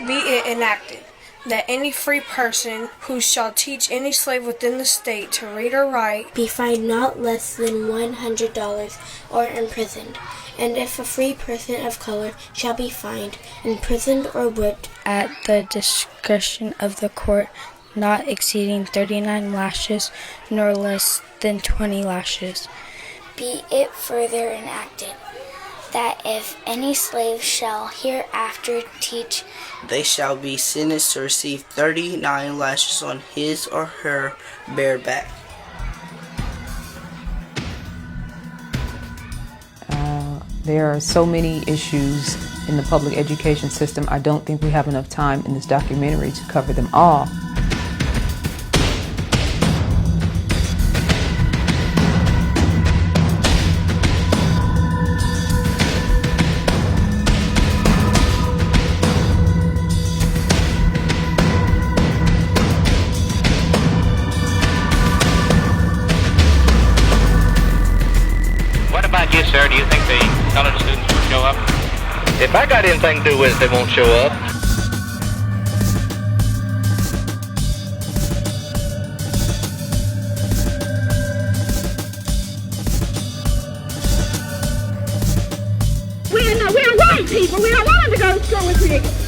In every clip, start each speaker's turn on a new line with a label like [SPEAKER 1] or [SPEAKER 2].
[SPEAKER 1] Be it enacted, that any free person who shall teach any slave within the state to read or write
[SPEAKER 2] be fined not less than $100 or imprisoned. And if a free person of color shall be fined, imprisoned, or whipped
[SPEAKER 3] at the discretion of the court, not exceeding 39 lashes, nor less than 20 lashes.
[SPEAKER 4] Be it further enacted, that if any slave shall hereafter teach,
[SPEAKER 5] they shall be sentenced to receive 39 lashes on his or her bare back.
[SPEAKER 6] There are so many issues in the public education system. I don't think we have enough time in this documentary to cover them all.
[SPEAKER 7] What about you, sir? Do you think the college students will show up? If I got anything to do with it, they won't show up.
[SPEAKER 8] We're white people. We don't want them to go to school with niggas.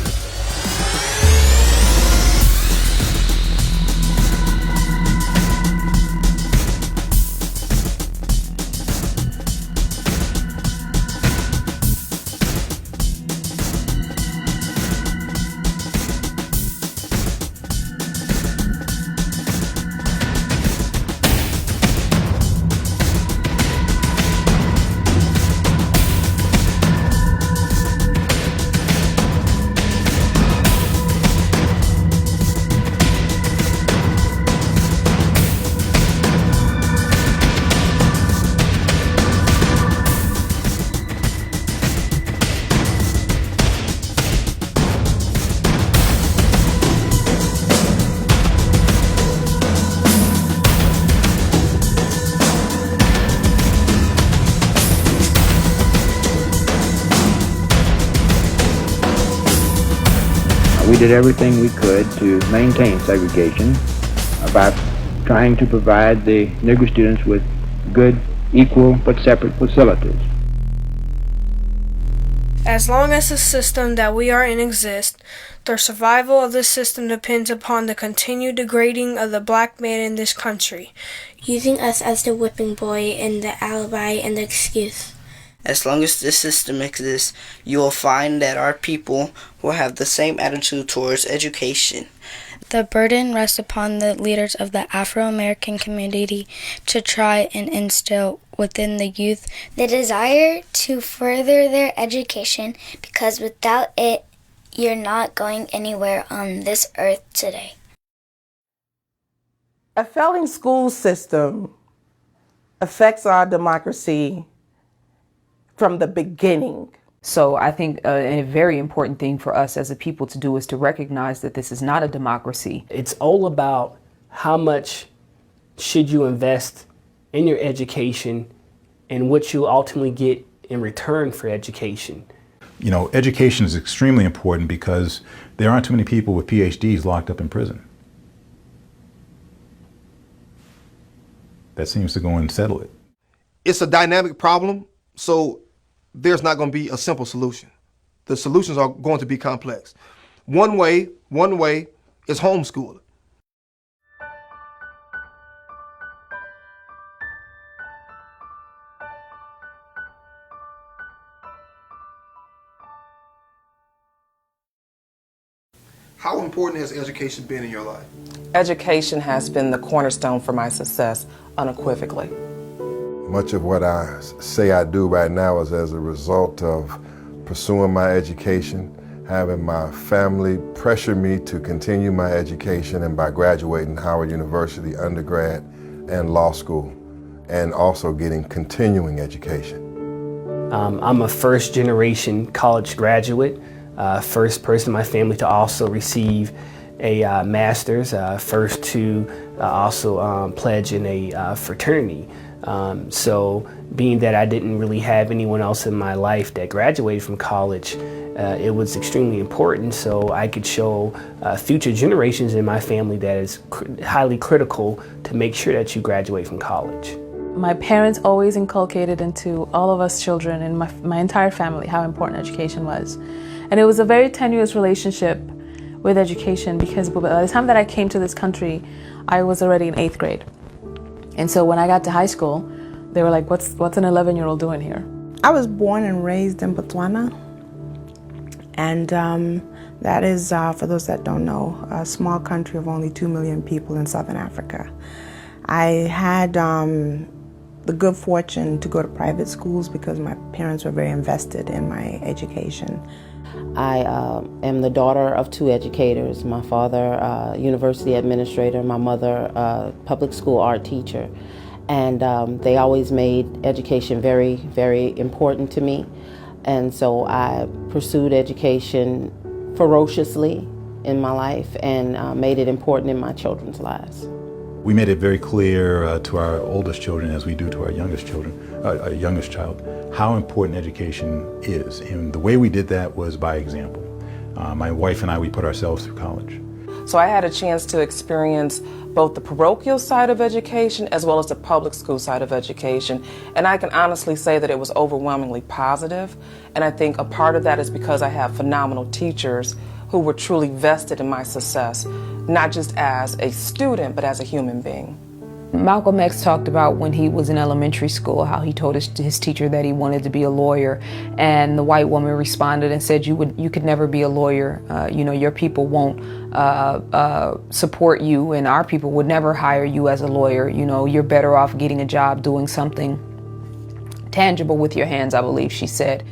[SPEAKER 9] We did everything we could to maintain segregation by trying to provide the Negro students with good, equal, but separate facilities.
[SPEAKER 1] As long as the system that we are in exists, the survival of this system depends upon the continued degrading of the black man in this country,
[SPEAKER 2] using us as the whipping boy and the alibi and the excuse.
[SPEAKER 5] As long as this system exists, you will find that our people will have the same attitude towards education.
[SPEAKER 3] The burden rests upon the leaders of the Afro-American community to try and instill within the youth
[SPEAKER 4] the desire to further their education, because without it, you're not going anywhere on this earth today.
[SPEAKER 10] A failing school system affects our democracy from the beginning.
[SPEAKER 6] So I think a very important thing for us as a people to do is to recognize that this is not a democracy.
[SPEAKER 11] It's all about how much should you invest in your education and what you ultimately get in return for education.
[SPEAKER 12] You know, education is extremely important because there aren't too many people with PhDs locked up in prison. That seems to go and settle it.
[SPEAKER 13] It's a dynamic problem, so there's not going to be a simple solution. The solutions are going to be complex. One way is homeschooling. How important has education been in your life?
[SPEAKER 14] Education has been the cornerstone for my success, unequivocally.
[SPEAKER 15] Much of what I say I do right now is as a result of pursuing my education, having my family pressure me to continue my education, and by graduating Howard University undergrad and law school, and also getting continuing education.
[SPEAKER 11] I'm a first-generation college graduate, first person in my family to also receive a master's, first to also pledge in a fraternity. So being that I didn't really have anyone else in my life that graduated from college, it was extremely important so I could show future generations in my family that it's highly critical to make sure that you graduate from college.
[SPEAKER 6] My parents always inculcated into all of us children and my entire family how important education was. And it was a very tenuous relationship with education because by the time that I came to this country, I was already in 8th grade. And so when I got to high school, they were like, what's an 11-year-old doing here?
[SPEAKER 16] I was born and raised in Botswana. And that is, for those that don't know, a small country of only 2 million people in Southern Africa. I had the good fortune to go to private schools because my parents were very invested in my education.
[SPEAKER 17] I am the daughter of 2 educators. My father, university administrator, my mother, public school art teacher. And they always made education very, very important to me. And so I pursued education ferociously in my life and made it important in my children's lives.
[SPEAKER 12] We made it very clear to our oldest children, as we do to our youngest child, how important education is. And the way we did that was by example. My wife and I, we put ourselves through college.
[SPEAKER 14] So I had a chance to experience both the parochial side of education as well as the public school side of education. And I can honestly say that it was overwhelmingly positive. And I think a part of that is because I have phenomenal teachers who were truly vested in my success, not just as a student, but as a human being.
[SPEAKER 6] Malcolm X talked about when he was in elementary school how he told his teacher that he wanted to be a lawyer, and the white woman responded and said, you could never be a lawyer. Your people won't support you, and our people would never hire you as a lawyer. You're better off getting a job doing something tangible with your hands, I believe she said.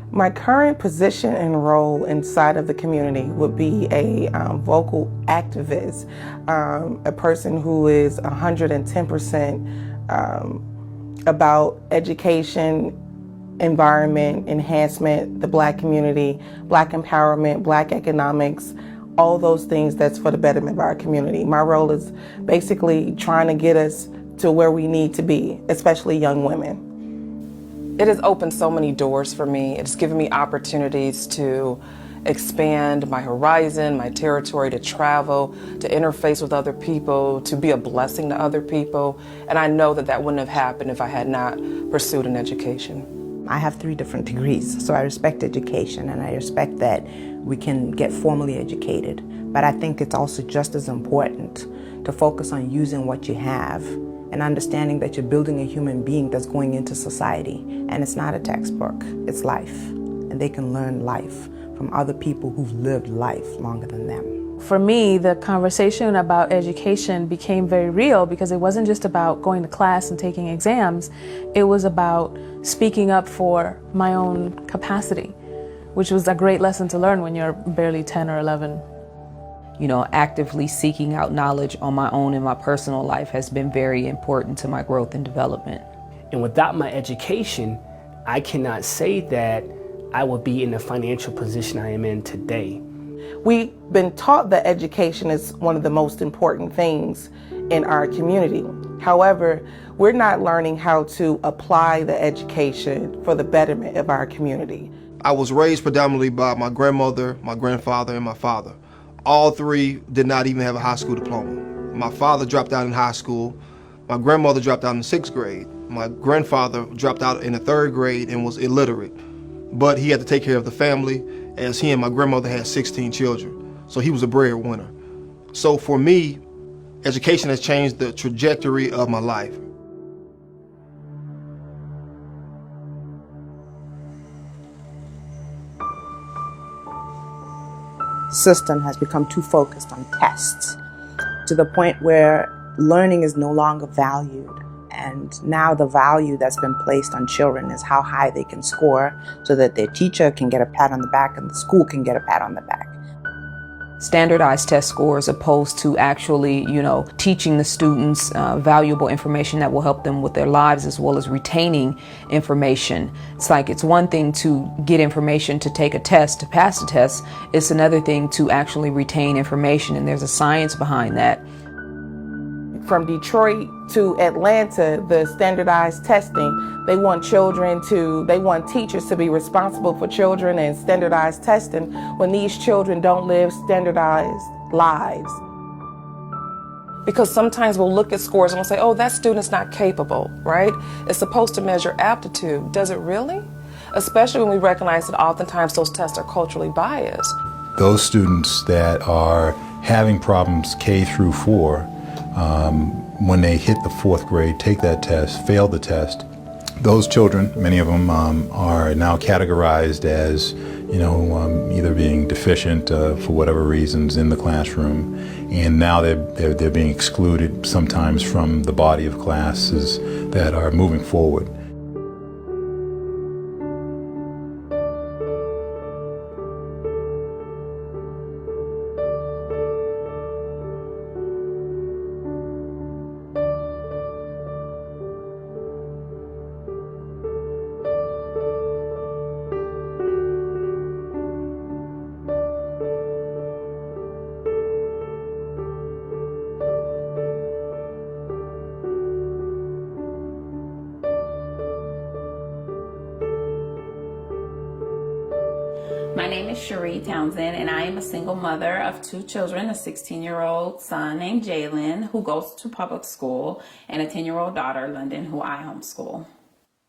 [SPEAKER 10] My current position and role inside of the community would be a vocal activist, a person who is 110% about education, environment, enhancement, the Black community, Black empowerment, Black economics, all those things that's for the betterment of our community. My role is basically trying to get us to where we need to be, especially young women.
[SPEAKER 14] It has opened so many doors for me. It's given me opportunities to expand my horizon, my territory, to travel, to interface with other people, to be a blessing to other people. And I know that that wouldn't have happened if I had not pursued an education.
[SPEAKER 16] I have 3 different degrees, so I respect education and I respect that we can get formally educated. But I think it's also just as important to focus on using what you have and understanding that you're building a human being that's going into society. And it's not a textbook, it's life. And they can learn life from other people who've lived life longer than them.
[SPEAKER 6] For me, the conversation about education became very real because it wasn't just about going to class and taking exams. It was about speaking up for my own capacity, which was a great lesson to learn when you're barely 10 or 11. Actively seeking out knowledge on my own in my personal life has been very important to my growth and development.
[SPEAKER 11] And without my education, I cannot say that I would be in the financial position I am in today.
[SPEAKER 10] We've been taught that education is one of the most important things in our community. However, we're not learning how to apply the education for the betterment of our community.
[SPEAKER 13] I was raised predominantly by my grandmother, my grandfather, and my father. All 3 did not even have a high school diploma. My father dropped out in high school. My grandmother dropped out in 6th grade. My grandfather dropped out in the 3rd grade and was illiterate. But he had to take care of the family, as he and my grandmother had 16 children. So he was a breadwinner. So for me, education has changed the trajectory of my life.
[SPEAKER 16] System has become too focused on tests to the point where learning is no longer valued. And now the value that's been placed on children is how high they can score so that their teacher can get a pat on the back and the school can get a pat on the back.
[SPEAKER 18] standardized test scores opposed to actually, teaching the students valuable information that will help them with their lives as well as retaining information. It's one thing to get information to take a test, to pass the test. It's another thing to actually retain information, and there's a science behind that.
[SPEAKER 10] From Detroit to Atlanta, the standardized testing, they want teachers to be responsible for children and standardized testing when these children don't live standardized lives.
[SPEAKER 14] Because sometimes we'll look at scores and we'll say, oh, that student's not capable, right? It's supposed to measure aptitude. Does it really? Especially when we recognize that oftentimes those tests are culturally biased.
[SPEAKER 12] Those students that are having problems K through 4, when they hit the 4th grade, take that test, fail the test, those children, many of them are now categorized as, either being deficient for whatever reasons in the classroom, and now they're being excluded sometimes from the body of classes that are moving forward.
[SPEAKER 19] My name is Cherie Townsend, and I am a single mother of 2 children, a 16-year-old son named Jalen, who goes to public school, and a 10-year-old daughter, London, who I homeschool.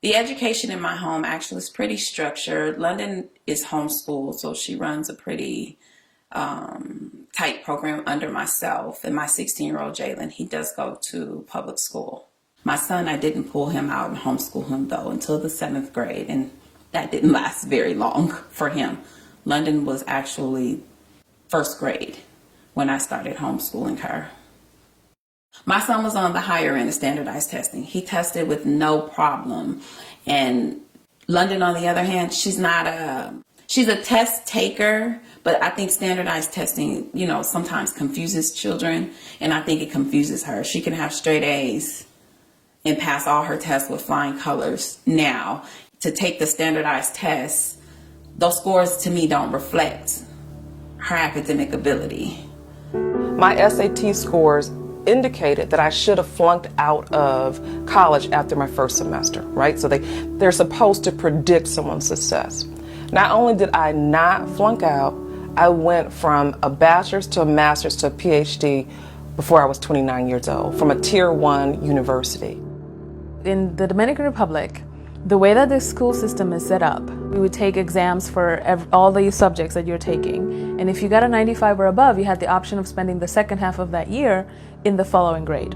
[SPEAKER 19] The education in my home actually is pretty structured. London is homeschooled, so she runs a pretty tight program under myself, and my 16-year-old Jalen, he does go to public school. My son, I didn't pull him out and homeschool him, though, until the 7th grade, and that didn't last very long for him. London was actually 1st grade when I started homeschooling her. My son was on the higher end of standardized testing. He tested with no problem. And London, on the other hand, she's a test taker, but I think standardized testing, sometimes confuses children, and I think it confuses her. She can have straight A's and pass all her tests with flying colors. Now, to take the standardized tests, those scores to me don't reflect her academic ability.
[SPEAKER 14] My SAT scores indicated that I should have flunked out of college after my first semester, right? So they're supposed to predict someone's success. Not only did I not flunk out, I went from a bachelor's to a master's to a PhD before I was 29 years old, from a tier 1 university.
[SPEAKER 6] In the Dominican Republic, the way that the school system is set up, we would take exams for all the subjects that you're taking, and if you got a 95 or above, you had the option of spending the second half of that year in the following grade.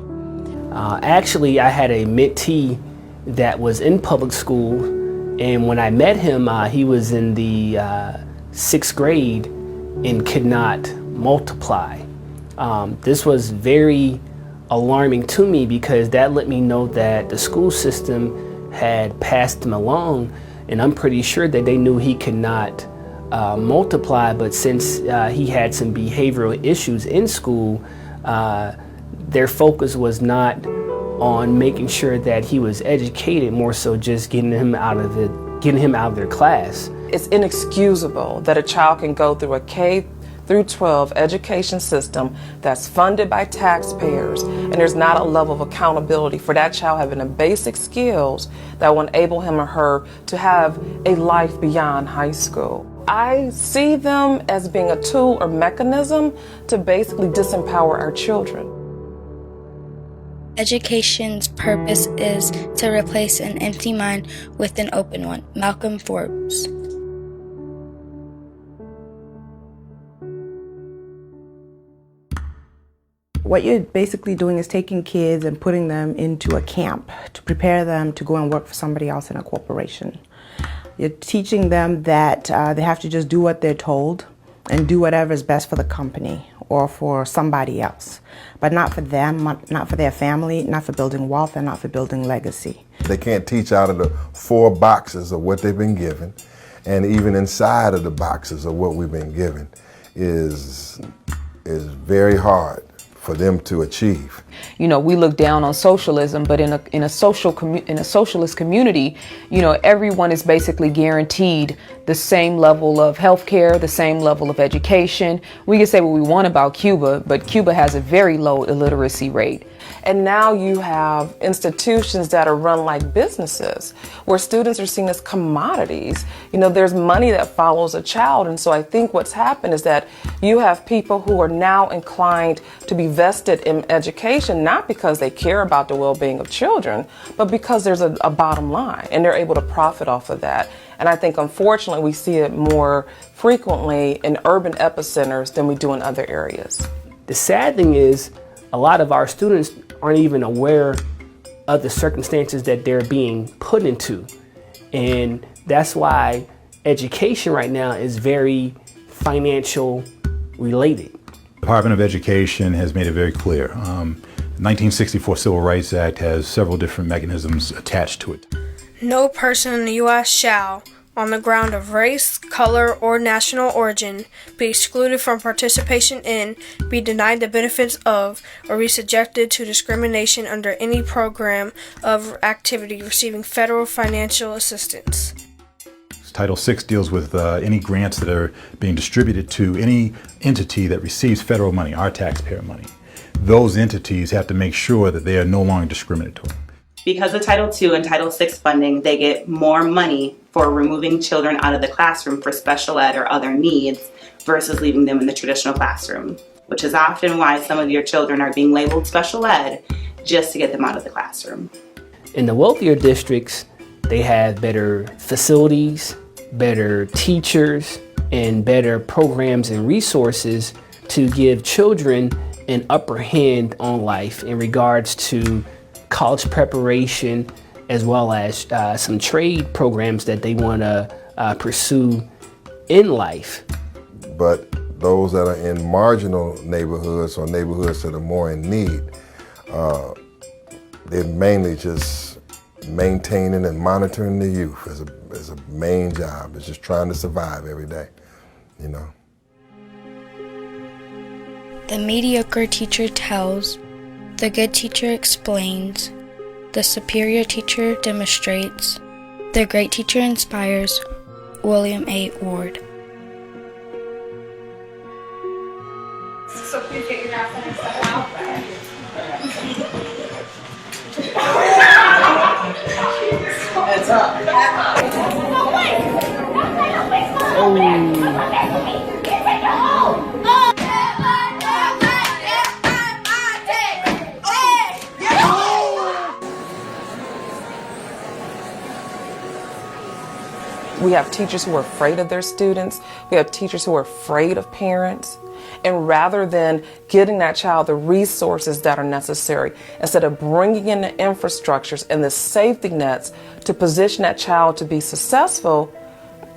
[SPEAKER 11] Actually, I had a mentee that was in public school, and when I met him, he was in the 6th grade and could not multiply. This was very alarming to me because that let me know that the school system had passed him along, and I'm pretty sure that they knew he could not multiply, but since he had some behavioral issues in school, their focus was not on making sure that he was educated, more so just getting him out of their class.
[SPEAKER 14] It's inexcusable that a child can go through a K through 12 education system that's funded by taxpayers, and there's not a level of accountability for that child having the basic skills that will enable him or her to have a life beyond high school. I see them as being a tool or mechanism to basically disempower our children.
[SPEAKER 4] Education's purpose is to replace an empty mind with an open one. Malcolm Forbes.
[SPEAKER 16] What you're basically doing is taking kids and putting them into a camp to prepare them to go and work for somebody else in a corporation. You're teaching them that they have to just do what they're told and do whatever is best for the company or for somebody else, but not for them, not for their family, not for building wealth, and not for building legacy.
[SPEAKER 15] They can't teach out of the 4 boxes of what they've been given, and even inside of the boxes of what we've been given is is very hard for them to achieve.
[SPEAKER 18] You know, we look down on socialism, but in a socialist community, you know, everyone is basically guaranteed the same level of health care, the same level of education. We can say what we want about Cuba, but Cuba has a very low illiteracy rate.
[SPEAKER 14] And now you have institutions that are run like businesses, where students are seen as commodities. You know, there's money that follows a child. And so I think what's happened is that you have people who are now inclined to be vested in education, not because they care about the well-being of children, but because there's a bottom line and they're able to profit off of that. And I think, unfortunately, we see it more frequently in urban epicenters than we do in other areas.
[SPEAKER 11] The sad thing is, a lot of our students aren't even aware of the circumstances that they're being put into. And that's why education right now is very financial related.
[SPEAKER 12] The Department of Education has made it very clear. 1964 Civil Rights Act has several different mechanisms attached to it.
[SPEAKER 1] No person in the U.S. shall, on the ground of race, color, or national origin, be excluded from participation in, be denied the benefits of, or be subjected to discrimination under any program of activity receiving federal financial assistance.
[SPEAKER 12] Title VI deals with any grants that are being distributed to any entity that receives federal money, our taxpayer money. Those entities have to make sure that they are no longer discriminatory.
[SPEAKER 20] Because of Title II and Title VI funding, they get more money for removing children out of the classroom for special ed or other needs versus leaving them in the traditional classroom, which is often why some of your children are being labeled special ed just to get them out of the classroom.
[SPEAKER 11] In the wealthier districts, they have better facilities, better teachers, and better programs and resources to give children an upper hand on life in regards to college preparation, as well as some trade programs that they want to pursue in life.
[SPEAKER 15] But those that are in marginal neighborhoods or neighborhoods that are more in need, they're mainly just maintaining and monitoring the youth as a main job. It's just trying to survive every day, you know.
[SPEAKER 3] The mediocre teacher tells, the good teacher explains, the superior teacher demonstrates, the great teacher inspires. William A. Ward.
[SPEAKER 19] So please get your mask and step out.
[SPEAKER 14] It's up. We have teachers who are afraid of their students. We have teachers who are afraid of parents. And rather than getting that child the resources that are necessary, instead of bringing in the infrastructures and the safety nets to position that child to be successful,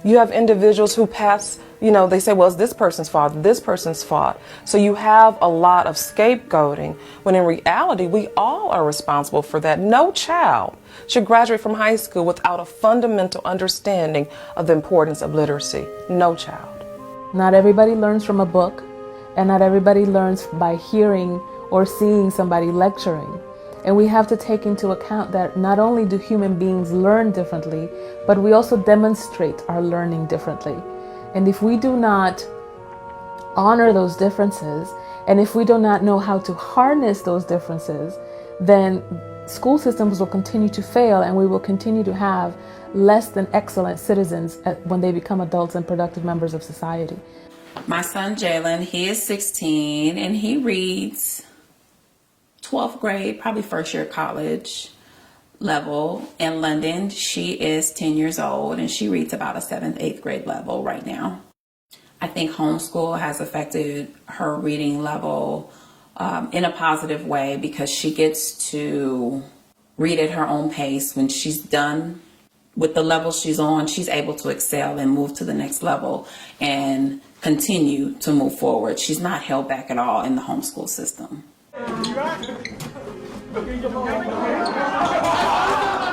[SPEAKER 14] you have individuals who pass, you know, they say, well, it's this person's fault, this person's fault. So you have a lot of scapegoating, when in reality, we all are responsible for that. No child should graduate from high school without a fundamental understanding of the importance of literacy. No child.
[SPEAKER 6] Not everybody learns from a book, and not everybody learns by hearing or seeing somebody lecturing. And we have to take into account that not only do human beings learn differently, but we also demonstrate our learning differently. And if we do not honor those differences, and if we do not know how to harness those differences, then school systems will continue to fail, and we will continue to have less than excellent citizens when they become adults and productive members of society.
[SPEAKER 19] My son Jalen, he is 16 and he reads 12th grade, probably first year college level. In London, she is 10 years old and she reads about a 7th, 8th grade level right now. I think homeschool has affected her reading level in a positive way, because she gets to read at her own pace. When she's done with the level she's on, she's able to excel and move to the next level and continue to move forward. She's not held back at all in the homeschool system.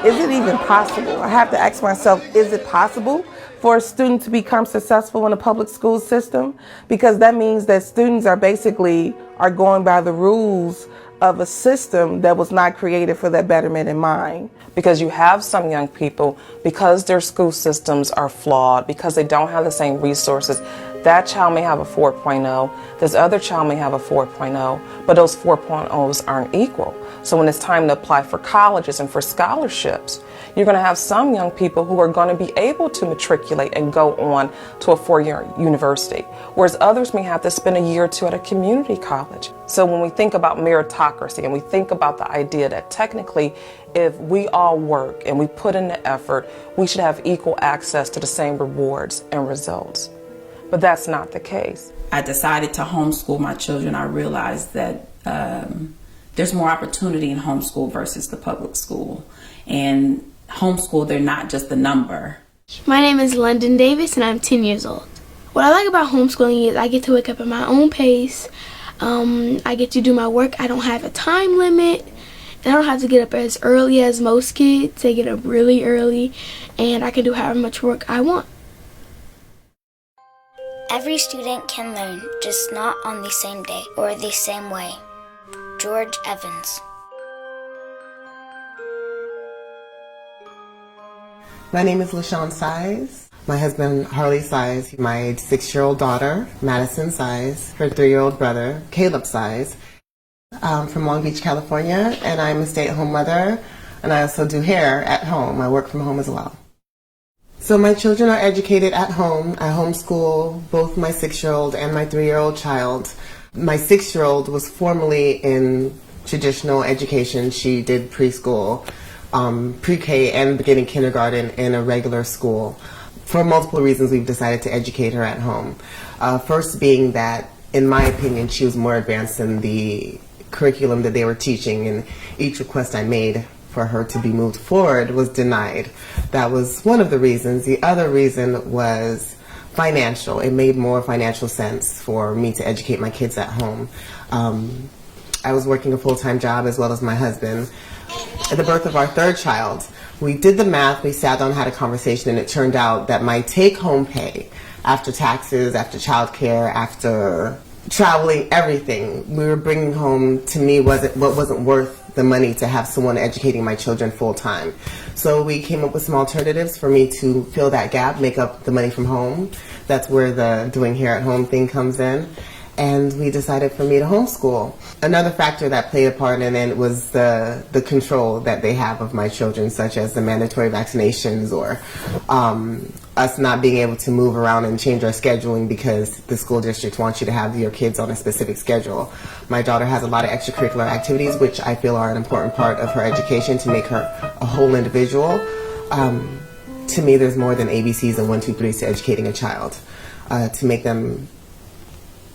[SPEAKER 10] Is it even possible? I have to ask myself, is it possible for a student to become successful in a public school system, because that means that students are going by the rules of a system that was not created for their betterment in mind.
[SPEAKER 14] Because you have some young people, because their school systems are flawed, because they don't have the same resources, that child may have a 4.0, this other child may have a 4.0, but those 4.0s aren't equal. So when it's time to apply for colleges and for scholarships, you're going to have some young people who are going to be able to matriculate and go on to a 4-year university, whereas others may have to spend a year or two at a community college. So when we think about meritocracy and we think about the idea that technically if we all work and we put in the effort, we should have equal access to the same rewards and results. But that's not the case.
[SPEAKER 19] I decided to homeschool my children. I realized that there's more opportunity in homeschool versus the public school. And homeschool, they're not just a number.
[SPEAKER 21] My name is London Davis and I'm 10 years old. What I like about homeschooling is I get to wake up at my own pace. I get to do my work. I don't have a time limit. I don't have to get up as early as most kids. They get up really early and I can do however much work I want.
[SPEAKER 4] Every student can learn, just not on the same day or the same way. George Evans.
[SPEAKER 22] My name is LaShawn Size. My husband, Harley Size, my 6-year-old daughter, Madison Size, her 3-year-old brother, Caleb Size. I'm from Long Beach, California, and I'm a stay-at-home mother, and I also do hair at home. I work from home as well. So my children are educated at home. I homeschool both my 6-year-old and my 3-year-old child. My 6-year-old was formerly in traditional education. She did preschool, pre-K and beginning kindergarten in a regular school. For multiple reasons, we've decided to educate her at home. First being that, in my opinion, she was more advanced in the curriculum that they were teaching, and each request I made for her to be moved forward was denied. That was one of the reasons. The other reason was financial. It made more financial sense for me to educate my kids at home. I was working a full-time job as well as my husband. At the birth of our 3rd child, we did the math, we sat down, had a conversation, and it turned out that my take-home pay, after taxes, after childcare, after traveling, everything we were bringing home, to me, wasn't worth the money to have someone educating my children full-time. So we came up with some alternatives for me to fill that gap, make up the money from home. That's where the doing hair at home thing comes in. And we decided for me to homeschool. Another factor that played a part in it was the control that they have of my children, such as the mandatory vaccinations, or us not being able to move around and change our scheduling because the school district wants you to have your kids on a specific schedule. My daughter has a lot of extracurricular activities, which I feel are an important part of her education to make her a whole individual. To me, there's more than ABCs and 1, 2, 3s to educating a child. To make them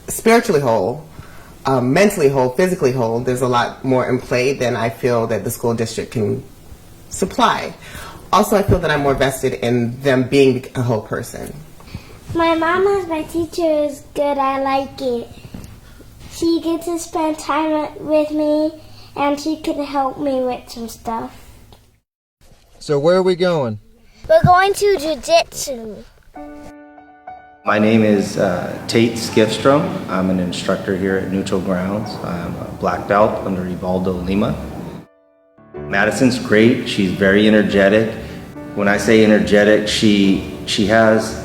[SPEAKER 22] spiritually whole, mentally whole, physically whole, there's a lot more in play than I feel that the school district can supply. Also, I feel that I'm more vested in them being a whole person.
[SPEAKER 23] My mama, my teacher, is good. I like it. She gets to spend time with me, and she can help me with some stuff.
[SPEAKER 24] So where are we going?
[SPEAKER 23] We're going to jiu-jitsu.
[SPEAKER 25] My name is Tate Skifstrom. I'm an instructor here at Neutral Grounds. I'm a black belt under Ivaldo Lima. Madison's great. She's very energetic. When I say energetic, she has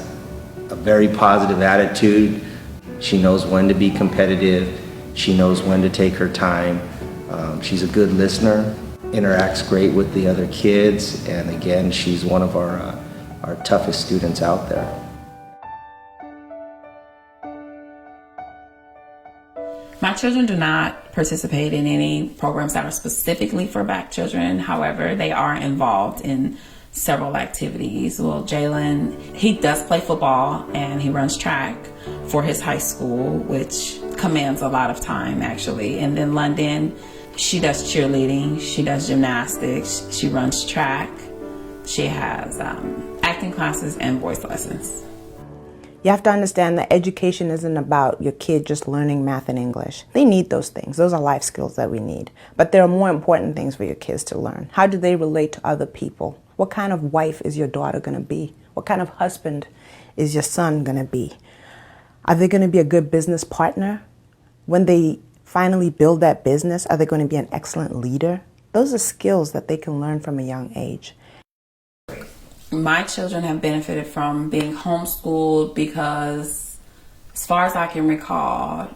[SPEAKER 25] a very positive attitude. She knows when to be competitive. She knows when to take her time. She's a good listener, interacts great with the other kids, and again, she's one of our toughest students out there.
[SPEAKER 19] My children do not participate in any programs that are specifically for Black children. However, they are involved in several activities. Well, Jalen, he does play football and he runs track for his high school, which commands a lot of time, actually. And then London, she does cheerleading, she does gymnastics, she runs track, she has acting classes and voice lessons.
[SPEAKER 16] You have to understand that education isn't about your kid just learning math and English. They need those things. Those are life skills that we need. But there are more important things for your kids to learn. How do they relate to other people? What kind of wife is your daughter going to be? What kind of husband is your son going to be? Are they going to be a good business partner? When they finally build that business, are they going to be an excellent leader? Those are skills that they can learn from a young age.
[SPEAKER 19] My children have benefited from being homeschooled because, as far as I can recall,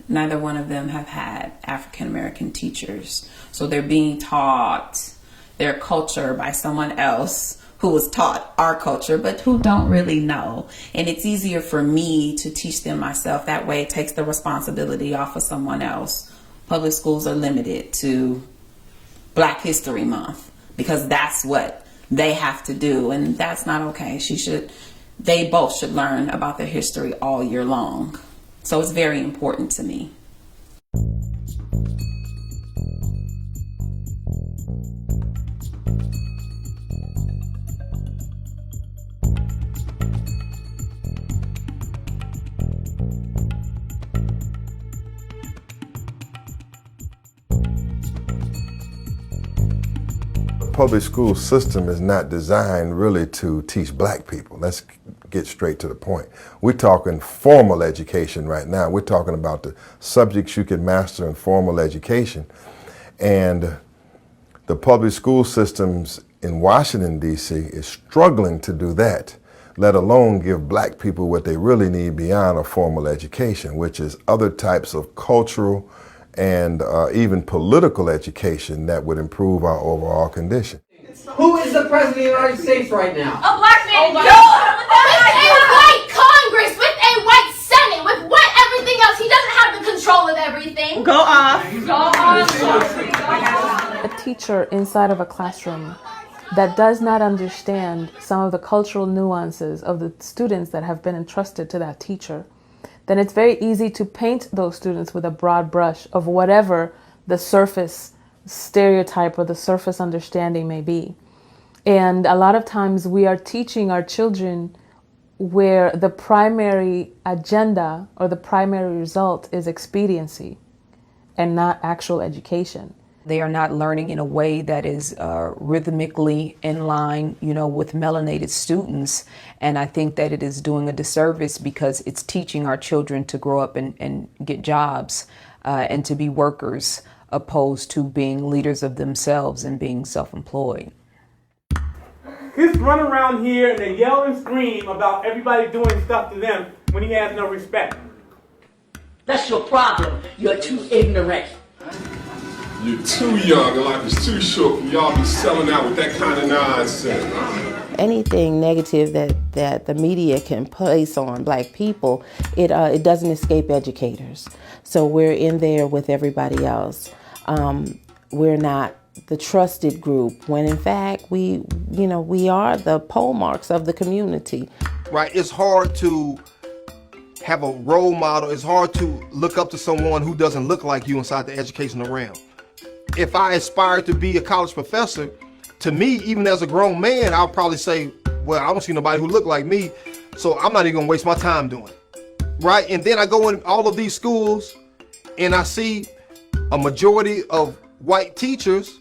[SPEAKER 19] neither one of them have had African American teachers. So they're being taught their culture by someone else who was taught our culture, but who don't really know. And it's easier for me to teach them myself. That way it takes the responsibility off of someone else. Public schools are limited to Black History Month because that's what they have to do, and that's not okay. They both should learn about their history all year long. So it's very important to me.
[SPEAKER 15] Public school system is not designed really to teach Black people. Let's get straight to the point. We're talking formal education right now. We're talking about the subjects you can master in formal education. And the public school systems in Washington, D.C. is struggling to do that, let alone give Black people what they really need beyond a formal education, which is other types of cultural and even political education that would improve our overall condition.
[SPEAKER 2] Who is the president of the United States right now?
[SPEAKER 5] A Black man. With a white Congress, with a white Senate, with what everything else. He doesn't have the control of everything.
[SPEAKER 2] Go off.
[SPEAKER 6] A teacher inside of a classroom that does not understand some of the cultural nuances of the students that have been entrusted to that teacher, then it's very easy to paint those students with a broad brush of whatever the surface stereotype or the surface understanding may be. And a lot of times we are teaching our children where the primary agenda or the primary result is expediency and not actual education.
[SPEAKER 18] They are not learning in a way that is rhythmically in line, with melanated students. And I think that it is doing a disservice because it's teaching our children to grow up and get jobs and to be workers, opposed to being leaders of themselves and being self-employed.
[SPEAKER 7] Kids run around here and they yell and scream about everybody doing stuff to them when he has no respect.
[SPEAKER 2] That's your problem. You're too ignorant.
[SPEAKER 8] You're too young and life is too short for y'all to be selling out with that kind of nonsense.
[SPEAKER 17] Anything negative that the media can place on Black people, it doesn't escape educators. So we're in there with everybody else. We're not the trusted group when in fact we are the pole marks of the community.
[SPEAKER 13] Right, it's hard to have a role model. It's hard to look up to someone who doesn't look like you inside the educational realm. If I aspire to be a college professor, to me, even as a grown man, I'll probably say, well, I don't see nobody who look like me, so I'm not even gonna waste my time doing it, right? And then I go in all of these schools and I see a majority of white teachers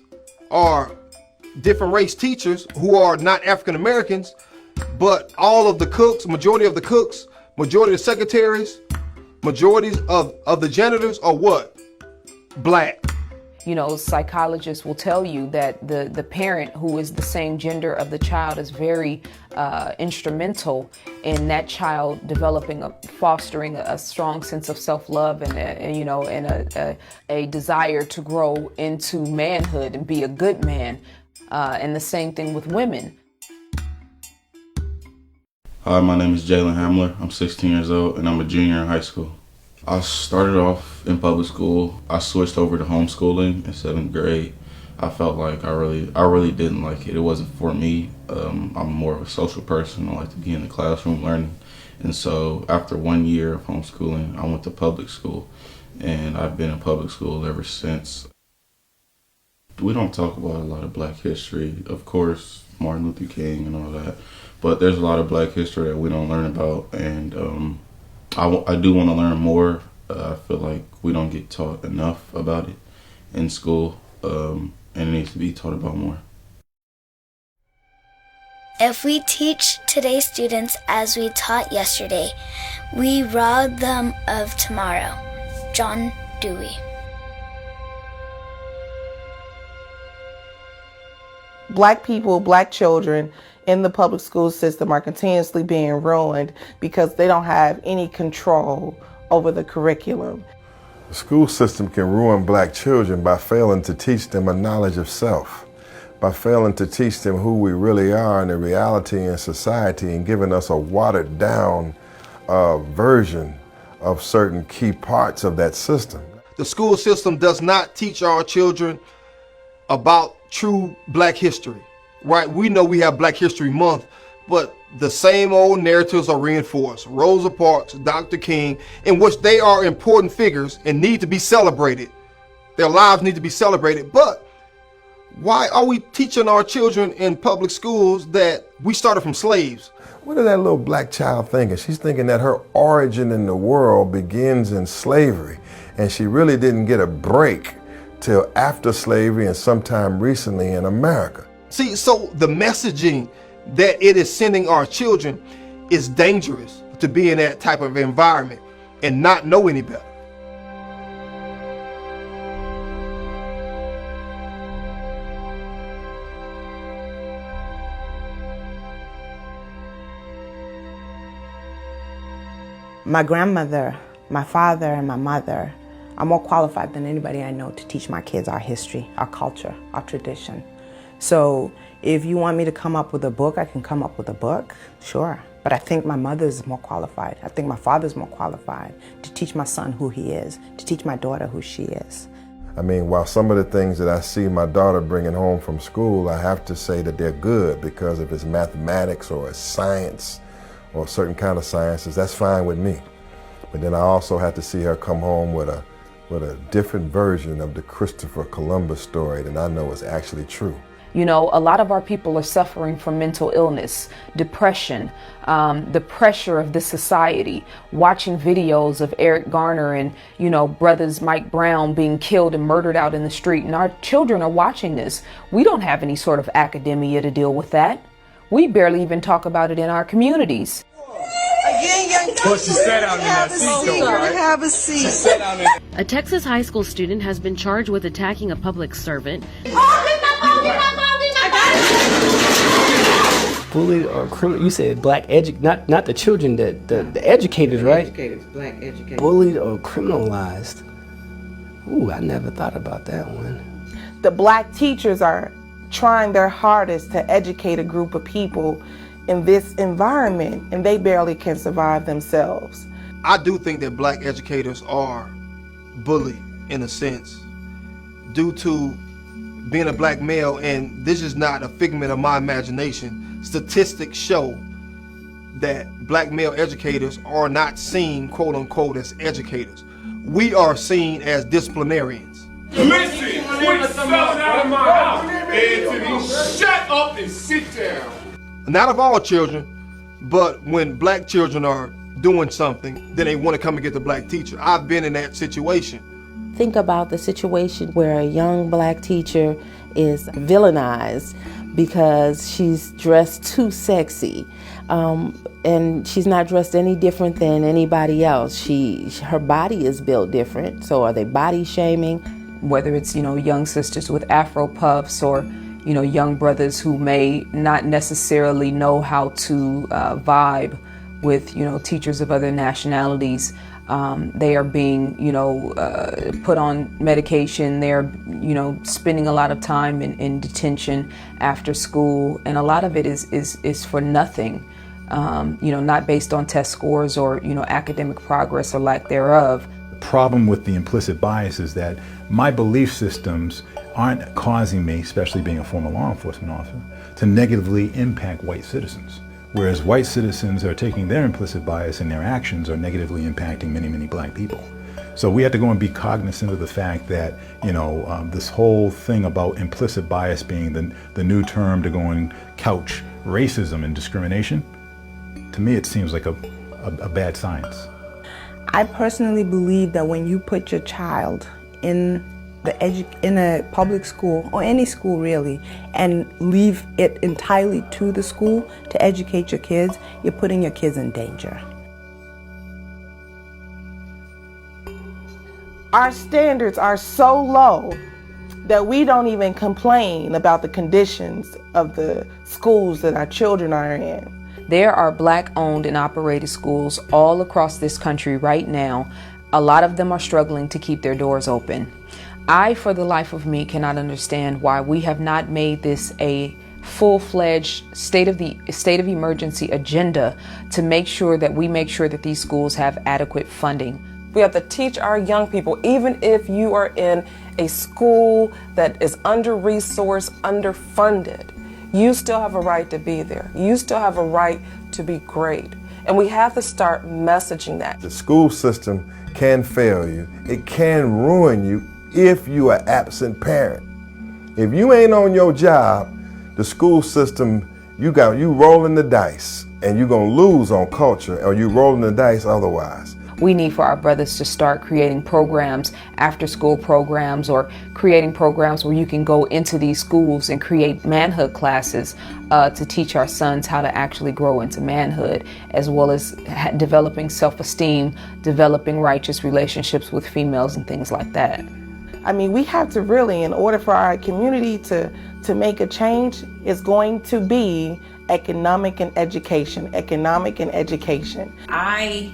[SPEAKER 13] or different race teachers who are not African Americans, but all of the cooks, majority of the cooks, majority of the secretaries, majorities of the janitors are what? Black.
[SPEAKER 18] Psychologists will tell you that the parent who is the same gender of the child is very instrumental in that child developing, fostering a strong sense of self-love and a desire to grow into manhood and be a good man. And the same thing with women.
[SPEAKER 9] Hi, my name is Jalen Hamler. I'm 16 years old and I'm a junior in high school. I started off in public school. I switched over to homeschooling in 7th grade. I felt like I really didn't like it. It wasn't for me. I'm more of a social person. I like to be in the classroom learning. And so after 1 year of homeschooling, I went to public school. And I've been in public school ever since. We don't talk about a lot of Black history, of course, Martin Luther King and all that. But there's a lot of Black history that we don't learn about. And I do want to learn more. I feel like we don't get taught enough about it in school, and it needs to be taught about more.
[SPEAKER 4] If we teach today's students as we taught yesterday, we rob them of tomorrow. John Dewey.
[SPEAKER 10] Black people, black children in the public school system are continuously being ruined because they don't have any control over the curriculum.
[SPEAKER 15] The school system can ruin black children by failing to teach them a knowledge of self, by failing to teach them who we really are and the reality in society, and giving us a watered down version of certain key parts of that system.
[SPEAKER 13] The school system does not teach our children about true black history, right? We know we have Black History Month, but the same old narratives are reinforced. Rosa Parks, Dr. King, in which they are important figures and need to be celebrated. Their lives need to be celebrated, but why are we teaching our children in public schools that we started from slaves?
[SPEAKER 15] What is that little black child thinking? She's thinking that her origin in the world begins in slavery, and she really didn't get a break till after slavery and sometime recently in America.
[SPEAKER 13] See, so the messaging that it is sending our children is dangerous to be in that type of environment and not know any better.
[SPEAKER 16] My grandmother, my father, and my mother are more qualified than anybody I know to teach my kids our history, our culture, our tradition. So if you want me to come up with a book, I can come up with a book, sure. But I think my mother's more qualified. I think my father's more qualified to teach my son who he is, to teach my daughter who she is.
[SPEAKER 15] I mean, while some of the things that I see my daughter bringing home from school, I have to say that they're good, because if it's mathematics or it's science or certain kind of sciences, that's fine with me. But then I also have to see her come home with a different version of the Christopher Columbus story that I know is actually true.
[SPEAKER 18] You know, a lot of our people are suffering from mental illness, depression, the pressure of this society, watching videos of Eric Garner and, you know, brothers Mike Brown being killed and murdered out in the street. And our children are watching this. We don't have any sort of academia to deal with that. We barely even talk about it in our communities.
[SPEAKER 1] Well, she sat down in that seat, though, right?
[SPEAKER 3] Have a seat.
[SPEAKER 1] She sat down in
[SPEAKER 3] A Texas high school student has been charged with attacking a public servant.
[SPEAKER 11] Bullied or criminal? You said black not the children, the educated, right?
[SPEAKER 12] Educated, black educated.
[SPEAKER 11] Bullied or criminalized. Ooh, I never thought about that one.
[SPEAKER 10] The black teachers are trying their hardest to educate a group of people in this environment, and they barely can survive themselves.
[SPEAKER 13] I do think that black educators are bullied in a sense due to being a black male, and this is not a figment of my imagination. Statistics show that black male educators are not seen, quote unquote, as educators. We are seen as disciplinarians.
[SPEAKER 8] Listen, quit selling out of my house. Anthony, shut up and sit down.
[SPEAKER 13] Not of all children, but when black children are doing something, then they want to come and get the black teacher. I've been in that situation.
[SPEAKER 17] Think about the situation where a young black teacher is villainized because she's dressed too sexy, and she's not dressed any different than anybody else. Her body is built different, so are they body shaming?
[SPEAKER 18] Whether it's, you know, young sisters with Afro puffs or, you know, young brothers who may not necessarily know how to vibe with, you know, teachers of other nationalities. They are being, you know, put on medication. They're, you know, spending a lot of time in detention after school, and a lot of it is for nothing. You know, not based on test scores or, you know, academic progress or lack thereof.
[SPEAKER 20] The problem with the implicit bias is that my belief systems aren't causing me, especially being a former law enforcement officer, to negatively impact white citizens. Whereas white citizens are taking their implicit bias and their actions are negatively impacting many, many black people. So we have to go and be cognizant of the fact that, you know, this whole thing about implicit bias being the new term to go and couch racism and discrimination, to me it seems like a bad science.
[SPEAKER 16] I personally believe that when you put your child in in a public school, or any school really, and leave it entirely to the school to educate your kids, you're putting your kids in danger.
[SPEAKER 10] Our standards are so low that we don't even complain about the conditions of the schools that our children are in.
[SPEAKER 18] There are Black-owned and operated schools all across this country right now. A lot of them are struggling to keep their doors open. I, for the life of me, cannot understand why we have not made this a full-fledged state of emergency agenda to make sure that these schools have adequate funding.
[SPEAKER 12] We have to teach our young people, even if you are in a school that is under-resourced, underfunded, you still have a right to be there. You still have a right to be great. And we have to start messaging that.
[SPEAKER 15] The school system can fail you. It can ruin you if you are an absent parent. If you ain't on your job, the school system, you rolling the dice, and you're gonna lose on culture, or you rolling the dice otherwise.
[SPEAKER 18] We need for our brothers to start creating programs, after-school programs, or creating programs where you can go into these schools and create manhood classes to teach our sons how to actually grow into manhood, as well as developing self-esteem, developing righteous relationships with females and things like that.
[SPEAKER 10] I mean, we have to really, in order for our community to make a change, it's going to be economic and education, economic and education.
[SPEAKER 19] I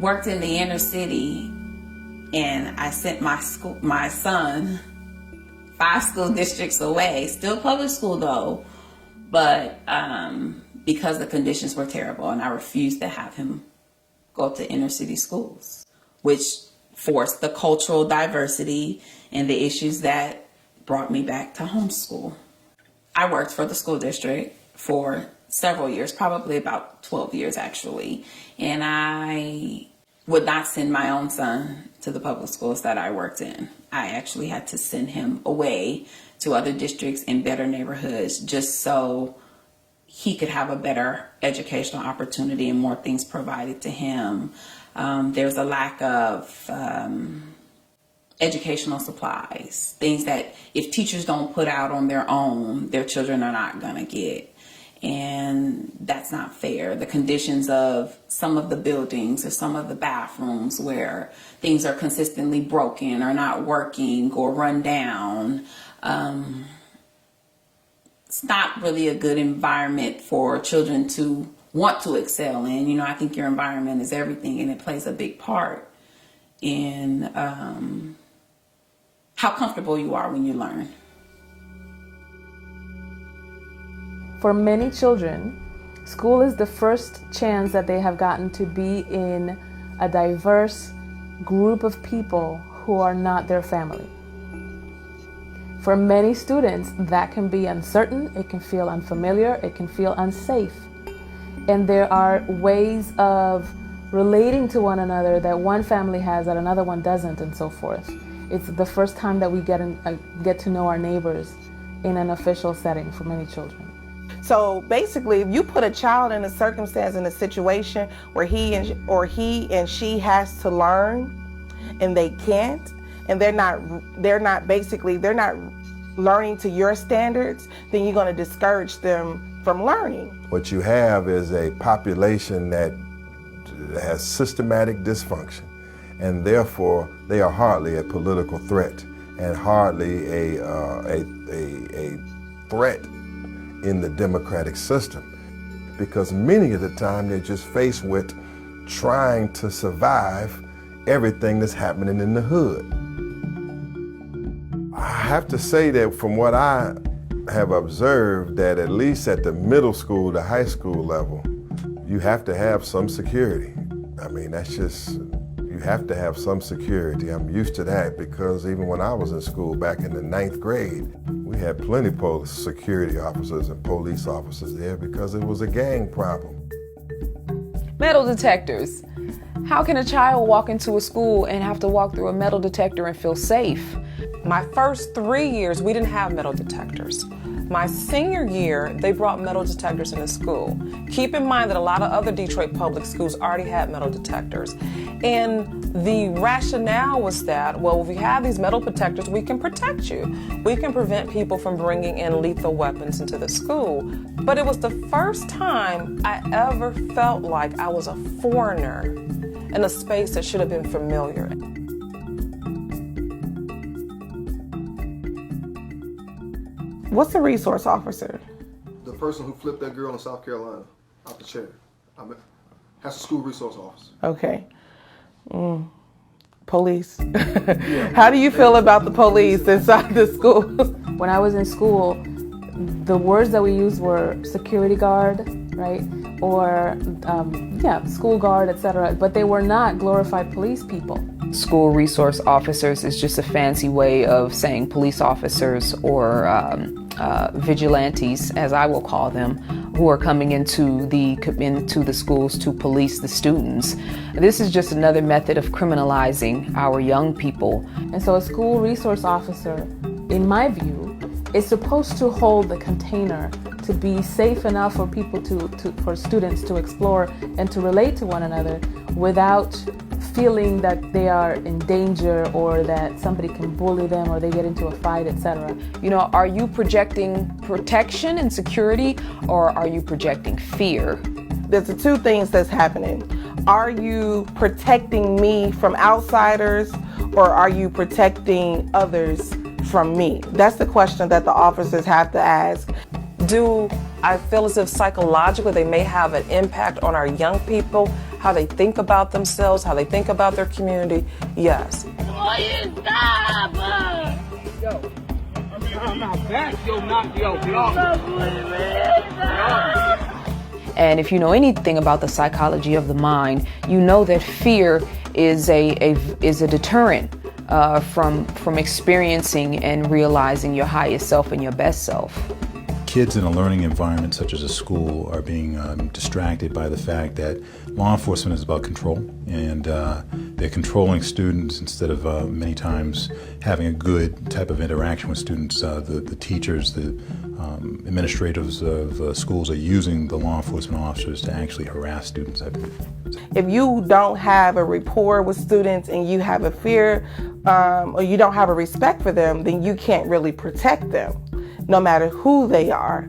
[SPEAKER 19] worked in the inner city, and I sent my son 5 school districts away, still public school though, but because the conditions were terrible, and I refused to have him go to inner city schools, which forced the cultural diversity and the issues that brought me back to homeschool. I worked for the school district for several years, probably about 12 years actually, and I would not send my own son to the public schools that I worked in. I actually had to send him away to other districts in better neighborhoods just so he could have a better educational opportunity and more things provided to him. There's a lack of educational supplies, things that if teachers don't put out on their own, their children are not gonna get. And that's not fair. The conditions of some of the buildings or some of the bathrooms where things are consistently broken or not working or run down, it's not really a good environment for children to want to excel in. You know, I think your environment is everything, and it plays a big part in how comfortable you are when you learn.
[SPEAKER 6] For many children, school is the first chance that they have gotten to be in a diverse group of people who are not their family. For many students, that can be uncertain, it can feel unfamiliar, it can feel unsafe. And there are ways of relating to one another that one family has that another one doesn't, and so forth. It's the first time that we get to know our neighbors in an official setting for many children.
[SPEAKER 10] So basically, if you put a child in a circumstance, in a situation where he and she has to learn and they can't, and they're not learning to your standards, then you're going to discourage them from learning.
[SPEAKER 15] What you have is a population that has systematic dysfunction, and therefore they are hardly a political threat and hardly a threat in the democratic system, because many of the time they're just faced with trying to survive everything that's happening in the hood. I have to say that from what I have observed, that at least at the middle school to high school level, you have to have some security. I mean, that's just, you have to have some security. I'm used to that because even when I was in school back in the 9th grade, we had plenty of security officers and police officers there because it was a gang problem.
[SPEAKER 18] Metal detectors. How can a child walk into a school and have to walk through a metal detector and feel safe?
[SPEAKER 12] My first 3 years, we didn't have metal detectors. My senior year, they brought metal detectors into school. Keep in mind that a lot of other Detroit public schools already had metal detectors. And the rationale was that, well, if we have these metal detectors, we can protect you. We can prevent people from bringing in lethal weapons into the school. But it was the first time I ever felt like I was a foreigner in a space that should have been familiar.
[SPEAKER 10] What's a resource officer?
[SPEAKER 13] The person who flipped that girl in South Carolina out the chair. That's a school resource officer.
[SPEAKER 10] Okay. Police. How do you feel about the police inside the school?
[SPEAKER 6] When I was in school, the words that we used were security guard, right? Or, school guard, etc. But they were not glorified police people.
[SPEAKER 18] School resource officers is just a fancy way of saying police officers or vigilantes, as I will call them, who are coming into the schools to police the students. This is just another method of criminalizing our young people.
[SPEAKER 6] And so a school resource officer, in my view, is supposed to hold the container to be safe enough for people for students to explore and to relate to one another without feeling that they are in danger or that somebody can bully them or they get into a fight, etc.
[SPEAKER 18] You know, are you projecting protection and security, or are you projecting fear?
[SPEAKER 10] There's the two things that's happening. Are you protecting me from outsiders, or are you protecting others from me? That's the question that the officers have to ask.
[SPEAKER 12] Do I feel as if psychologically they may have an impact on our young people, how they think about themselves, how they think about their community? Yes.
[SPEAKER 18] And if you know anything about the psychology of the mind, you know that fear is a deterrent from experiencing and realizing your highest self and your best self.
[SPEAKER 20] Kids in a learning environment such as a school are being distracted by the fact that law enforcement is about control, and they're controlling students instead of many times having a good type of interaction with students. The teachers, the administrators of schools are using the law enforcement officers to actually harass students, I believe.
[SPEAKER 10] If you don't have a rapport with students and you have a fear or you don't have a respect for them, then you can't really protect them, no matter who they are.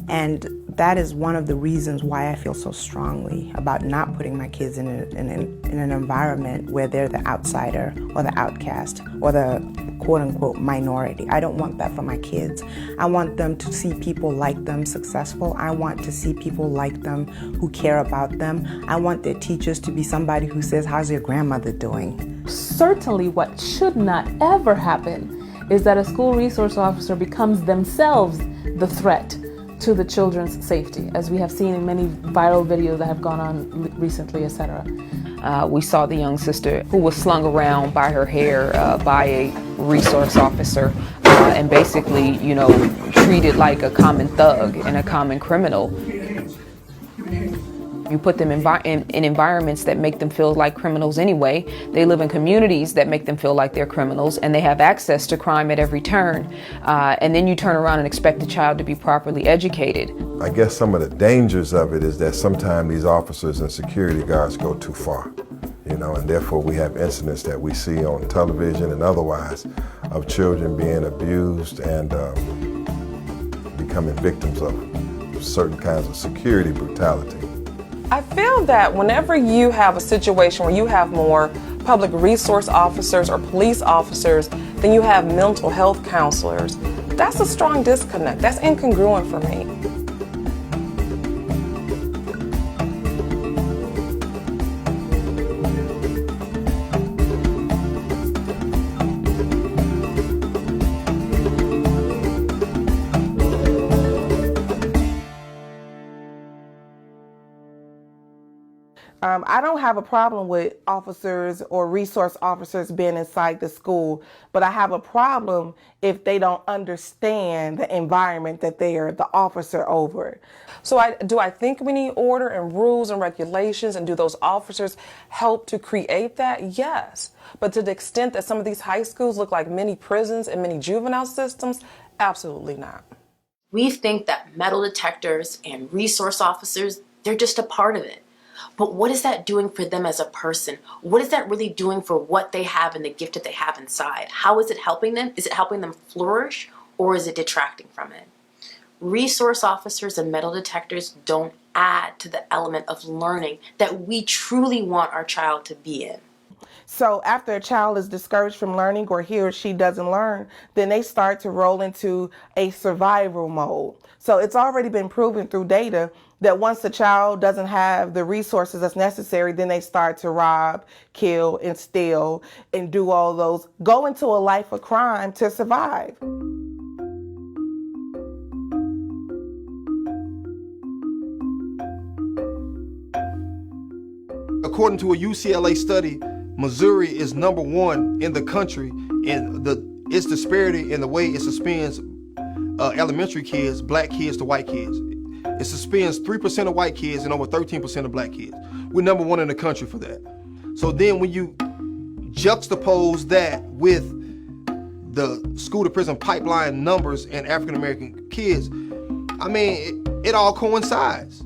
[SPEAKER 16] And that is one of the reasons why I feel so strongly about not putting my kids in an environment where they're the outsider or the outcast or the quote-unquote minority. I don't want that for my kids. I want them to see people like them successful. I want to see people like them who care about them. I want their teachers to be somebody who says, "How's your grandmother doing?"
[SPEAKER 6] Certainly what should not ever happen is that a school resource officer becomes themselves the threat to the children's safety, as we have seen in many viral videos that have gone on recently, etc.
[SPEAKER 18] We saw the young sister who was slung around by her hair by a resource officer and basically, treated like a common thug and a common criminal. You put them in environments that make them feel like criminals anyway. They live in communities that make them feel like they're criminals, and they have access to crime at every turn. And then you turn around and expect the child to be properly educated.
[SPEAKER 15] I guess some of the dangers of it is that sometimes these officers and security guards go too far, and therefore we have incidents that we see on television and otherwise of children being abused and becoming victims of certain kinds of security brutality.
[SPEAKER 12] I feel that whenever you have a situation where you have more public resource officers or police officers than you have mental health counselors, that's a strong disconnect. That's incongruent for me.
[SPEAKER 10] I don't have a problem with officers or resource officers being inside the school, but I have a problem if they don't understand the environment that they are the officer over.
[SPEAKER 12] So do I think we need order and rules and regulations, and do those officers help to create that? Yes. But to the extent that some of these high schools look like mini prisons and mini juvenile systems, absolutely not.
[SPEAKER 14] We think that metal detectors and resource officers, they're just a part of it. But what is that doing for them as a person? What is that really doing for what they have and the gift that they have inside? How is it helping them? Is it helping them flourish, or is it detracting from it? Resource officers and metal detectors don't add to the element of learning that we truly want our child to be in.
[SPEAKER 10] So after a child is discouraged from learning, or he or she doesn't learn, then they start to roll into a survival mode. So it's already been proven through data that once the child doesn't have the resources that's necessary, then they start to rob, kill, and steal, and do all those, go into a life of crime to survive.
[SPEAKER 13] According to a UCLA study, Missouri is #1 in the country in its disparity in the way it suspends elementary kids, black kids to white kids. It suspends 3% of white kids and over 13% of black kids. We're #1 in the country for that. So then when you juxtapose that with the school to prison pipeline numbers and African American kids, I mean, it all coincides.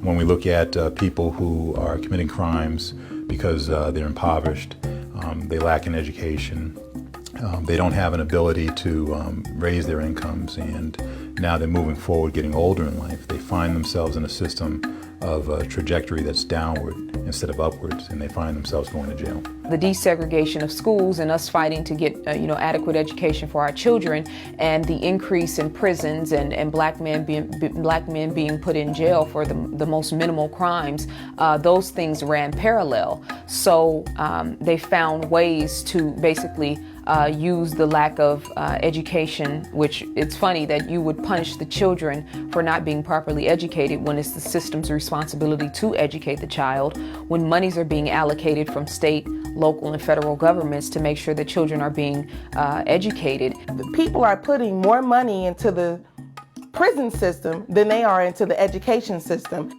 [SPEAKER 20] When we look at people who are committing crimes because they're impoverished, they lack an education, they don't have an ability to raise their incomes, and now they're moving forward, getting older in life, they find themselves in a system of a trajectory that's downward instead of upwards, and they find themselves going to jail.
[SPEAKER 18] The desegregation of schools and us fighting to get adequate education for our children, and the increase in prisons and black men being put in jail for the most minimal crimes, those things ran parallel. So they found ways to basically use the lack of education, which it's funny that you would punish the children for not being properly educated when it's the system's responsibility to educate the child, when monies are being allocated from state, local, and federal governments to make sure that children are being educated.
[SPEAKER 10] People are putting more money into the prison system than they are into the education system.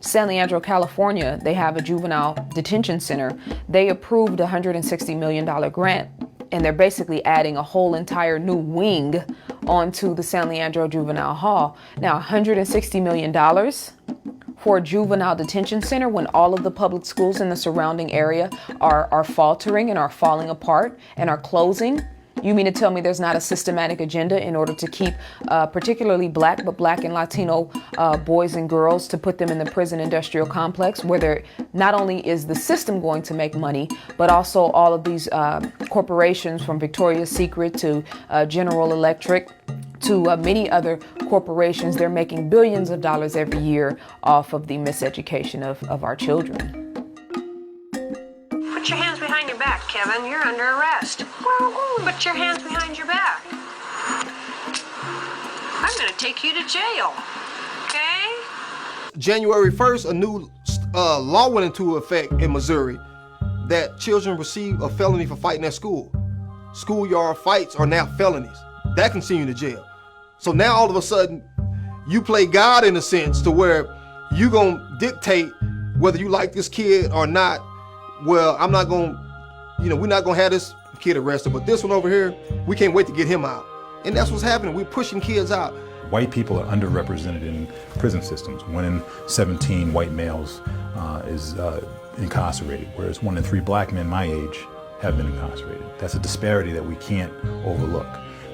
[SPEAKER 18] San Leandro, California, they have a juvenile detention center. They approved a $160 million grant, and they're basically adding a whole entire new wing onto the San Leandro Juvenile Hall. Now, $160 million for a juvenile detention center when all of the public schools in the surrounding area are faltering and are falling apart and are closing. You mean to tell me there's not a systematic agenda in order to keep particularly black, but black and Latino boys and girls, to put them in the prison industrial complex, where not only is the system going to make money, but also all of these corporations, from Victoria's Secret to General Electric to many other corporations, they're making billions of dollars every year off of the miseducation of our children.
[SPEAKER 21] Put your hands behind your back, Kevin. You're under arrest. Put your hands behind your back. I'm going to take you to jail. Okay?
[SPEAKER 13] January 1st, a new law went into effect in Missouri that children receive a felony for fighting at school. Schoolyard fights are now felonies. That can send you to jail. So now all of a sudden, you play God in a sense, to where you're going to dictate whether you like this kid or not. Well, I'm not going to, we're not going to have this kid arrested, but this one over here, we can't wait to get him out. And that's what's happening. We're pushing kids out.
[SPEAKER 20] White people are underrepresented in prison systems. 1 in 17 white males is incarcerated, whereas 1 in 3 black men my age have been incarcerated. That's a disparity that we can't overlook.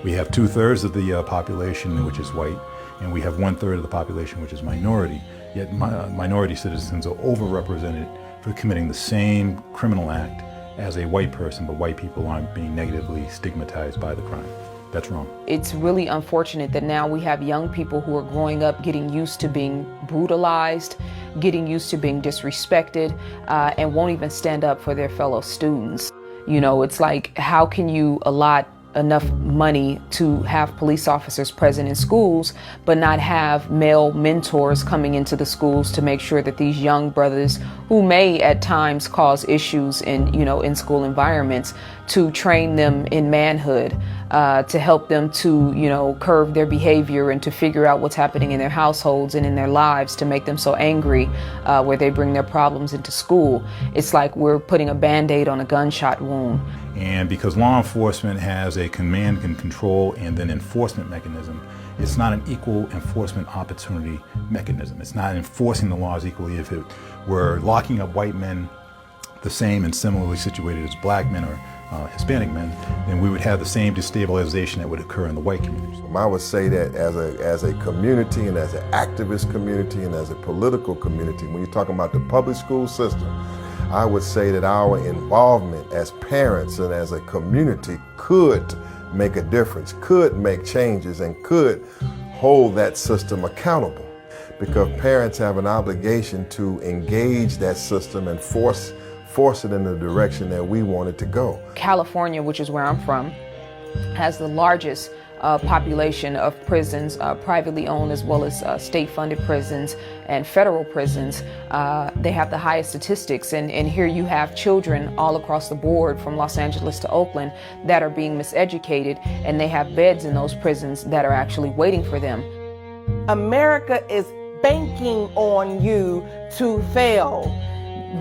[SPEAKER 20] We have 2/3 of the population which is white, and we have 1/3 of the population which is minority, yet minority citizens are overrepresented for committing the same criminal act as a white person, but white people aren't being negatively stigmatized by the crime. That's wrong.
[SPEAKER 18] It's really unfortunate that now we have young people who are growing up getting used to being brutalized, getting used to being disrespected, and won't even stand up for their fellow students. It's like, how can you allot enough money to have police officers present in schools, but not have male mentors coming into the schools to make sure that these young brothers, who may at times cause issues in school environments, to train them in manhood, to help them to curb their behavior and to figure out what's happening in their households and in their lives to make them so angry where they bring their problems into school. It's like we're putting a Band-Aid on a gunshot wound.
[SPEAKER 20] And because law enforcement has a command and control and then enforcement mechanism, it's not an equal enforcement opportunity mechanism. It's not enforcing the laws equally. If it were locking up white men the same and similarly situated as black men or Hispanic men, then we would have the same destabilization that would occur in the white communities.
[SPEAKER 15] I would say that as a community and as an activist community and as a political community, when you're talking about the public school system, I would say that our involvement as parents and as a community could make a difference, could make changes, and could hold that system accountable, because parents have an obligation to engage that system and force it in the direction that we want it to go.
[SPEAKER 18] California, which is where I'm from, has the largest population of prisons, privately owned as well as state-funded prisons and federal prisons. They have the highest statistics, and here you have children all across the board from Los Angeles to Oakland that are being miseducated, and they have beds in those prisons that are actually waiting for them.
[SPEAKER 10] America is banking on you to fail.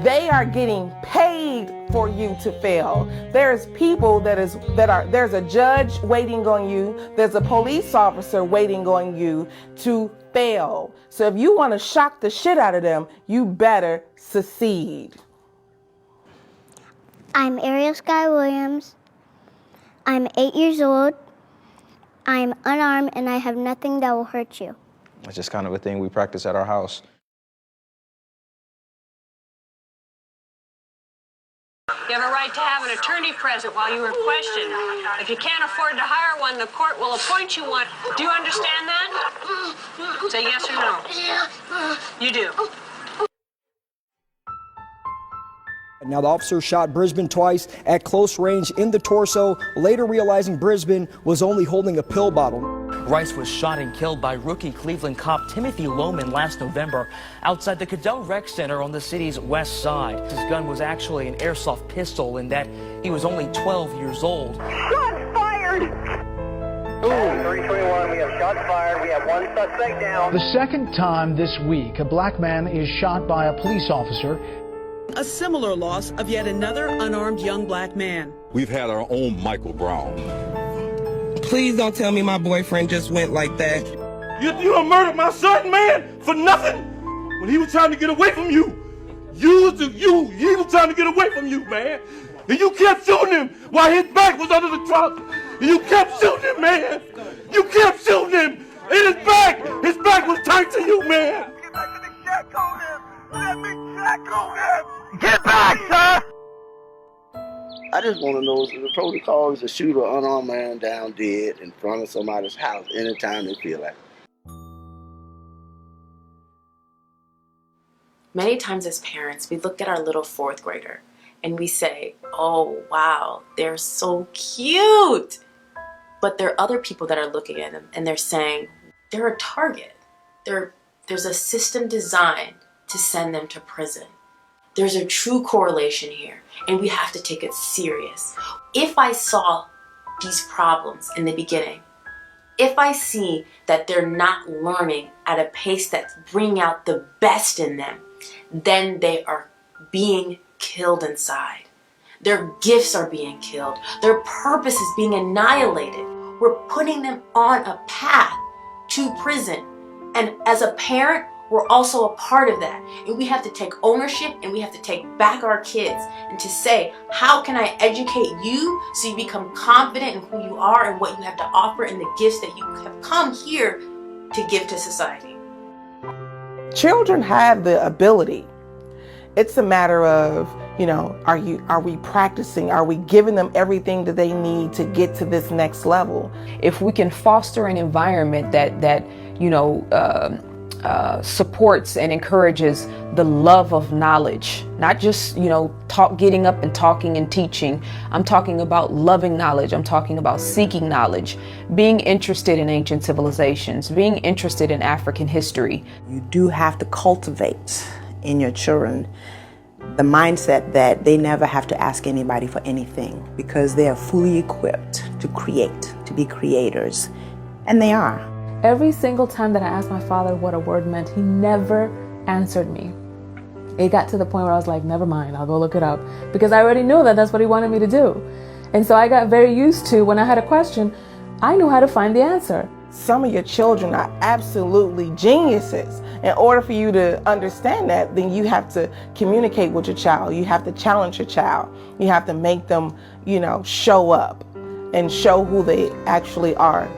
[SPEAKER 10] They are getting paid for you to fail. There's people there's a judge waiting on you. There's a police officer waiting on you to fail. So if you want to shock the shit out of them, you better succeed.
[SPEAKER 5] I'm Ariel Sky Williams. I'm 8 years old. I'm unarmed and I have nothing that will hurt you.
[SPEAKER 22] It's just kind of a thing we practice at our house.
[SPEAKER 21] You have a right to have an attorney present while you are questioned. If you can't afford to hire one, the court will appoint you one. Do you understand that? Say yes or no. You do.
[SPEAKER 23] Now, the officer shot Brisbane twice at close range in the torso, later realizing Brisbane was only holding a pill bottle.
[SPEAKER 24] Rice was shot and killed by rookie Cleveland cop Timothy Lohman last November outside the Cadell Rec Center on the city's west side. His gun was actually an airsoft pistol, in that he was only 12 years old.
[SPEAKER 21] Shots fired!
[SPEAKER 25] 321, we have shots fired. We have one suspect down.
[SPEAKER 26] The second time this week, a black man is shot by a police officer.
[SPEAKER 27] A similar loss of yet another unarmed young black man.
[SPEAKER 28] We've had our own Michael Brown.
[SPEAKER 29] Please don't tell me my boyfriend just went like that.
[SPEAKER 30] You done murdered my son, man, for nothing? When he was trying to get away from you. He was trying to get away from you, man. And you kept shooting him while his back was under the truck. And you kept shooting him, man. You kept shooting him. In his back was turned to you, man.
[SPEAKER 21] Get back to the shack on him. Let me check on him. Get back, sir.
[SPEAKER 31] I just want to know, is the protocol is to shoot an unarmed man down dead in front of somebody's house anytime they feel like it.
[SPEAKER 14] Many times as parents, we look at our little 4th grader and we say, oh, wow, they're so cute. But there are other people that are looking at them and they're saying, they're a target. There's a system designed to send them to prison. There's a true correlation here, and we have to take it serious. If I saw these problems in the beginning, if I see that they're not learning at a pace that's bringing out the best in them, then they are being killed inside. Their gifts are being killed. Their purpose is being annihilated. We're putting them on a path to prison. And as a parent, we're also a part of that. And we have to take ownership and we have to take back our kids and to say, how can I educate you so you become confident in who you are and what you have to offer and the gifts that you have come here to give to society.
[SPEAKER 10] Children have the ability. It's a matter of, are we practicing? Are we giving them everything that they need to get to this next level?
[SPEAKER 18] If we can foster an environment that supports and encourages the love of knowledge, not just, getting up and talking and teaching. I'm talking about loving knowledge. I'm talking about seeking knowledge, being interested in ancient civilizations, being interested in African history.
[SPEAKER 1] You do have to cultivate in your children the mindset that they never have to ask anybody for anything, because they are fully equipped to create, to be creators, and they are.
[SPEAKER 6] Every single time that I asked my father what a word meant, he never answered me. It got to the point where I was like, never mind, I'll go look it up, because I already knew that that's what he wanted me to do. And so I got very used to, when I had a question, I knew how to find the answer.
[SPEAKER 10] Some of your children are absolutely geniuses. In order for you to understand that, then you have to communicate with your child. You have to challenge your child. You have to make them, show up and show who they actually are.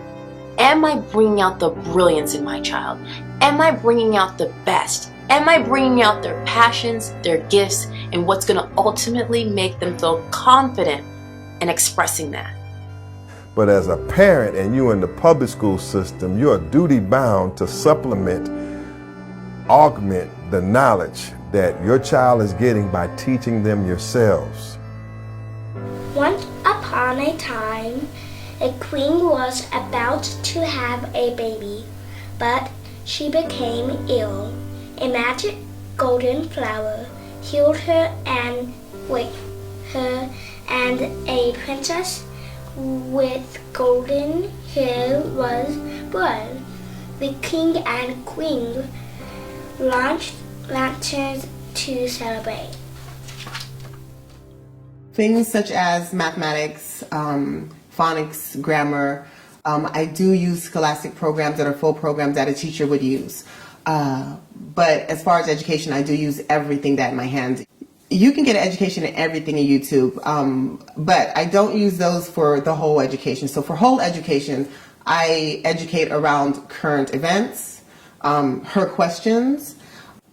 [SPEAKER 14] Am I bringing out the brilliance in my child? Am I bringing out the best? Am I bringing out their passions, their gifts, and what's going to ultimately make them feel confident in expressing that?
[SPEAKER 15] But as a parent and you in the public school system, you are duty bound to supplement, augment the knowledge that your child is getting by teaching them yourselves.
[SPEAKER 2] Once upon a time, a queen was about to have a baby, but she became ill. A magic golden flower healed her, and a princess with golden hair was born. The king and queen launched lanterns to celebrate.
[SPEAKER 3] Things such as mathematics, phonics, grammar. I do use scholastic programs that are full programs that a teacher would use. But as far as education, I do use everything that in my hands. You can get an education in everything in YouTube, but I don't use those for the whole education. So for whole education, I educate around current events, her questions,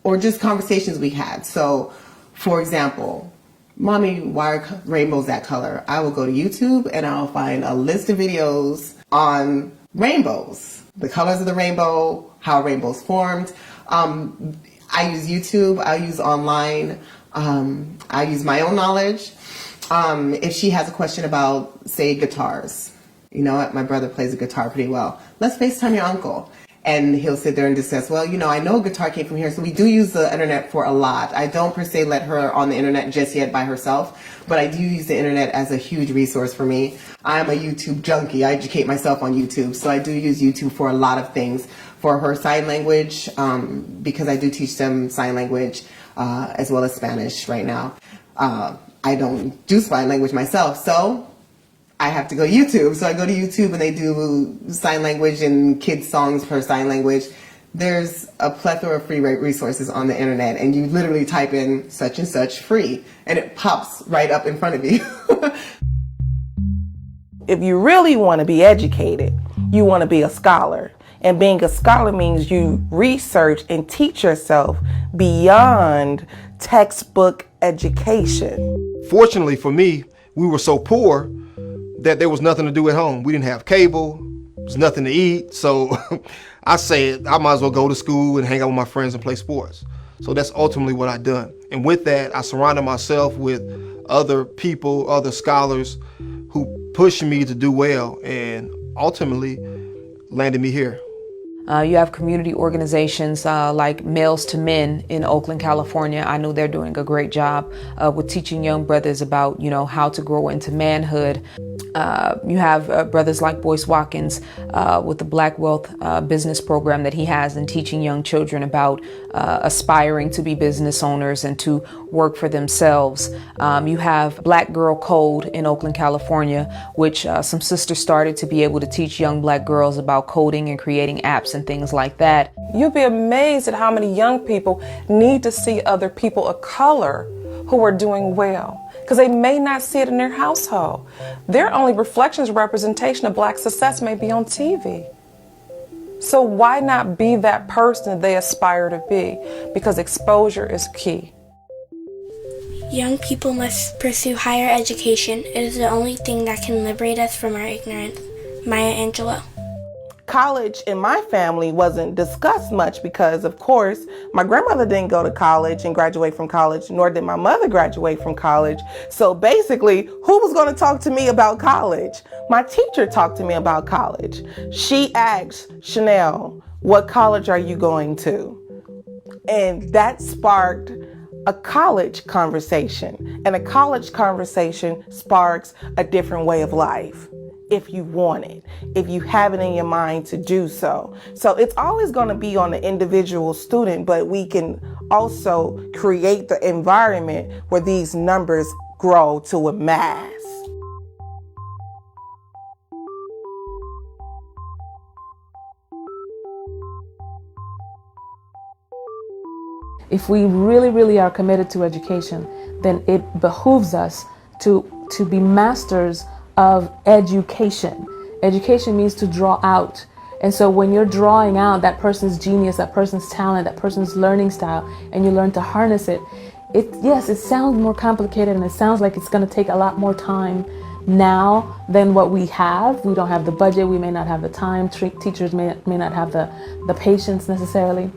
[SPEAKER 3] or just conversations we had. So, for example, Mommy, why are rainbows that color? I will go to YouTube and I'll find a list of videos on rainbows, the colors of the rainbow, how rainbows formed. I use YouTube, I use online, I use my own knowledge. If she has a question about, say, guitars, you know what, my brother plays the guitar pretty well. Let's FaceTime your uncle. And he'll sit there and discuss, well, I know guitar came from here, so we do use the internet for a lot. I don't per se let her on the internet just yet by herself, but I do use the internet as a huge resource for me. I'm a YouTube junkie. I educate myself on YouTube, so I do use YouTube for a lot of things. For her sign language, because I do teach them sign language, as well as Spanish right now. I don't do sign language myself, so I have to go to YouTube. So I go to YouTube and they do sign language and kids songs for sign language. There's a plethora of free resources on the internet, and you literally type in such and such free and it pops right up in front of you.
[SPEAKER 10] If you really want to be educated, you want to be a scholar. And being a scholar means you research and teach yourself beyond textbook education.
[SPEAKER 13] Fortunately for me, we were so poor that there was nothing to do at home. We didn't have cable, there was nothing to eat. So I said, I might as well go to school and hang out with my friends and play sports. So that's ultimately what I done. And with that, I surrounded myself with other people, other scholars who pushed me to do well and ultimately landed me here.
[SPEAKER 18] You have community organizations like Males to Men in Oakland, California. I know they're doing a great job with teaching young brothers about, how to grow into manhood. You have brothers like Boyce Watkins with the Black Wealth business program that he has, and teaching young children about aspiring to be business owners and to work for themselves. You have Black Girl Code in Oakland, California, which some sisters started to be able to teach young Black girls about coding and creating apps and things like that.
[SPEAKER 12] You'll be amazed at how many young people need to see other people of color who are doing well, because they may not see it in their household. Their only reflections or representation of Black success may be on TV. So why not be that person that they aspire to be? Because exposure is key.
[SPEAKER 2] Young people must pursue higher education. It is the only thing that can liberate us from our ignorance. Maya Angelou.
[SPEAKER 10] College in my family wasn't discussed much because, of course, my grandmother didn't go to college and graduate from college, nor did my mother graduate from college. So basically, who was going to talk to me about college? My teacher talked to me about college. She asked, Chanel, what college are you going to? And that sparked a college conversation. And a college conversation sparks a different way of life. If you want it, if you have it in your mind to do so. So it's always going to be on the individual student, but we can also create the environment where these numbers grow to a mass.
[SPEAKER 6] If we really, really are committed to education, then it behooves us to be masters of education. Education means to draw out. And so when you're drawing out that person's genius, that person's talent, that person's learning style, and you learn to harness it, yes, it sounds more complicated and it sounds like it's going to take a lot more time now than what we have. We don't have the budget, we may not have the time, teachers may not have the patience necessarily.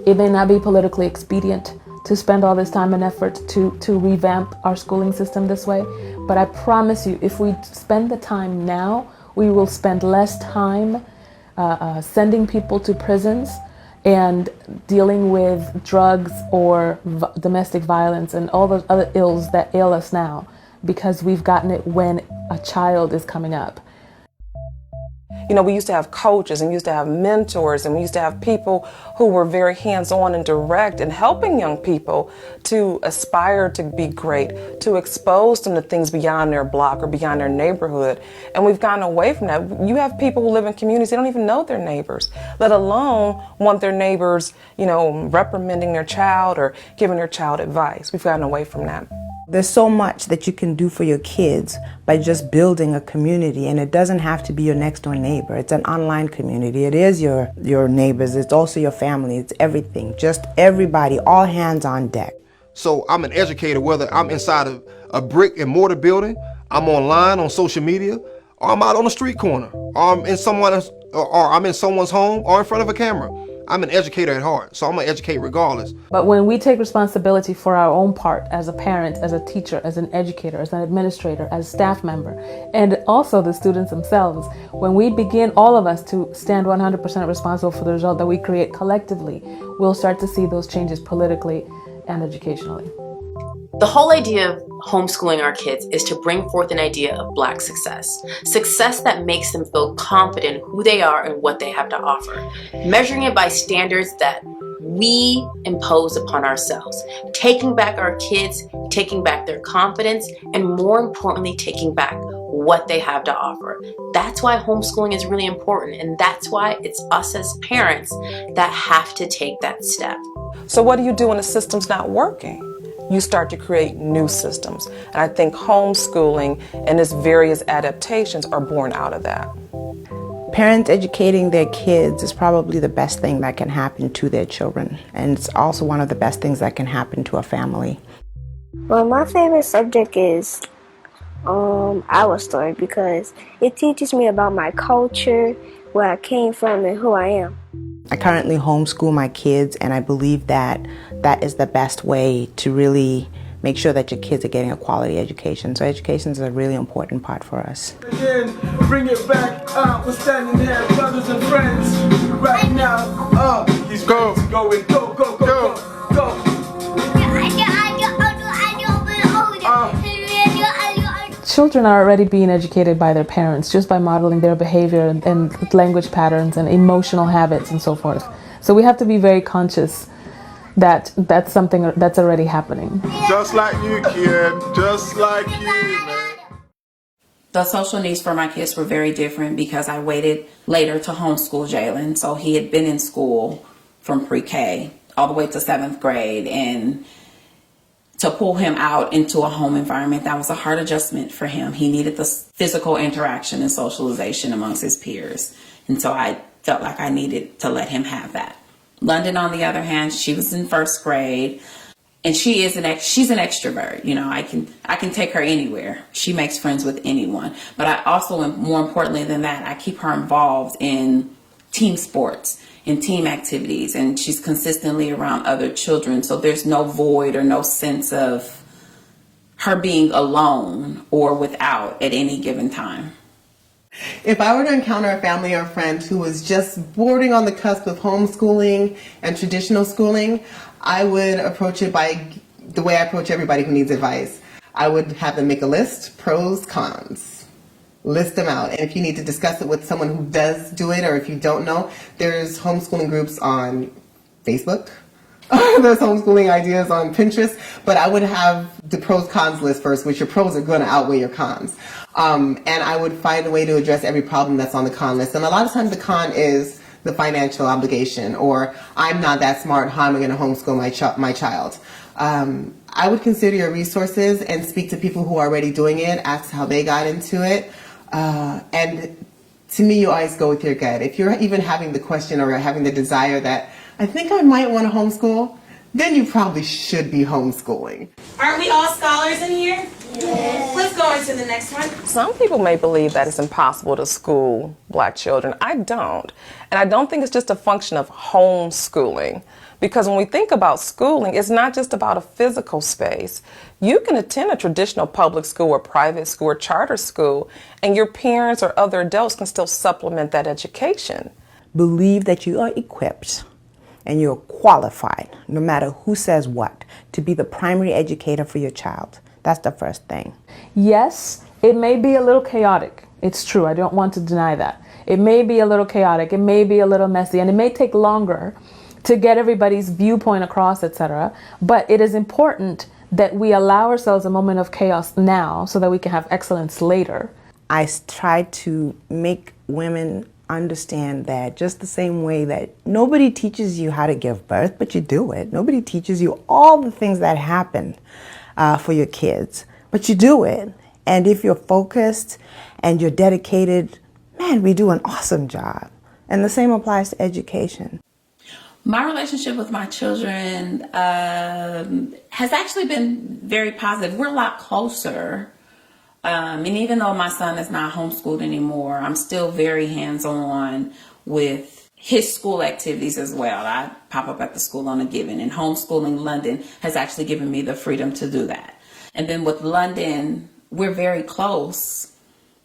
[SPEAKER 6] It may not be politically expedient to spend all this time and effort to revamp our schooling system this way. But I promise you, if we spend the time now, we will spend less time sending people to prisons and dealing with drugs or domestic violence and all those other ills that ail us now, because we've gotten it when a child is coming up.
[SPEAKER 12] You know, we used to have coaches and we used to have mentors and we used to have people who were very hands-on and direct in helping young people to aspire to be great, to expose them to things beyond their block or beyond their neighborhood. And we've gotten away from that. You have people who live in communities, they don't even know their neighbors, let alone want their neighbors, you know, reprimanding their child or giving their child advice. We've gotten away from that.
[SPEAKER 1] There's so much that you can do for your kids by just building a community, and it doesn't have to be your next door neighbor. It's an online community. It is your neighbors. It's also your family. It's everything. Just everybody, all hands on deck.
[SPEAKER 13] So I'm an educator, whether I'm inside of a brick and mortar building, I'm online on social media, or I'm out on the street corner, or I'm in someone's home, or in front of a camera. I'm an educator at heart, so I'm gonna educate regardless.
[SPEAKER 6] But when we take responsibility for our own part as a parent, as a teacher, as an educator, as an administrator, as a staff member, and also the students themselves, when we begin, all of us, to stand 100% responsible for the result that we create collectively, we'll start to see those changes politically and educationally.
[SPEAKER 14] The whole idea of homeschooling our kids is to bring forth an idea of Black success. Success that makes them feel confident in who they are and what they have to offer. Measuring it by standards that we impose upon ourselves. Taking back our kids, taking back their confidence, and more importantly, taking back what they have to offer. That's why homeschooling is really important, and that's why it's us as parents that have to take that step.
[SPEAKER 12] So what do you do when the system's not working? You start to create new systems. And I think homeschooling and its various adaptations are born out of that.
[SPEAKER 1] Parents educating their kids is probably the best thing that can happen to their children. And it's also one of the best things that can happen to a family.
[SPEAKER 2] Well, my favorite subject is our story, because it teaches me about my culture, where I came from, and who I am.
[SPEAKER 1] I currently homeschool my kids, and I believe that that is the best way to really make sure that your kids are getting a quality education. So education is a really important part for us.
[SPEAKER 4] Again, bring it back. We're standing here, brothers and friends, right now. He's going. Go, go, go, go, go.
[SPEAKER 6] Children are already being educated by their parents just by modeling their behavior and language patterns and emotional habits and so forth. So we have to be very conscious that that's something that's already happening.
[SPEAKER 4] Just like you, kid. Just like you, man.
[SPEAKER 5] The social needs for my kids were very different because I waited later to homeschool Jalen. So he had been in school from pre-K all the way to 7th grade, and to pull him out into a home environment, that was a hard adjustment for him. He needed the physical interaction and socialization amongst his peers. And so I felt like I needed to let him have that. London, on the other hand, she was in 1st grade, And she's an extrovert. You know, I can take her anywhere. She makes friends with anyone. But I also, more importantly than that, I keep her involved in team sports and team activities, and she's consistently around other children. So there's no void or no sense of her being alone or without at any given time.
[SPEAKER 3] If I were to encounter a family or friend who was just bordering on the cusp of homeschooling and traditional schooling, I would approach it by the way I approach everybody who needs advice. I would have them make a list, pros, cons. List them out. And if you need to discuss it with someone who does do it, or if you don't know, there's homeschooling groups on Facebook. There's homeschooling ideas on Pinterest, but I would have the pros cons list first, which your pros are going to outweigh your cons. And I would find a way to address every problem that's on the con list. And a lot of times the con is the financial obligation, or I'm not that smart, how am I going to homeschool my child? I would consider your resources and speak to people who are already doing it, ask how they got into it. And to me, you always go with your gut. If you're even having the question or having the desire that I think I might want to homeschool, then you probably should be homeschooling.
[SPEAKER 7] Aren't we all scholars in here? Yes. Let's go into the next one.
[SPEAKER 12] Some people may believe that it's impossible to school black children. I don't. And I don't think it's just a function of homeschooling. Because when we think about schooling, it's not just about a physical space. You can attend a traditional public school or private school or charter school, and your parents or other adults can still supplement that education.
[SPEAKER 1] Believe that you are equipped and you're qualified, no matter who says what, to be the primary educator for your child. That's the first thing.
[SPEAKER 6] Yes, it may be a little chaotic. It's true. I don't want to deny that. It may be a little chaotic. It may be a little messy, and it may take longer to get everybody's viewpoint across, etc. But it is important that we allow ourselves a moment of chaos now so that we can have excellence later.
[SPEAKER 1] I try to make women understand that just the same way that nobody teaches you how to give birth, but you do it. Nobody teaches you all the things that happen for your kids, but you do it. And if you're focused and you're dedicated, man, we do an awesome job. And the same applies to education.
[SPEAKER 5] My relationship with my children has actually been very positive. We're a lot closer. And even though my son is not homeschooled anymore, I'm still very hands-on with his school activities as well. I pop up at the school on a given, and homeschooling London has actually given me the freedom to do that. And then with London, we're very close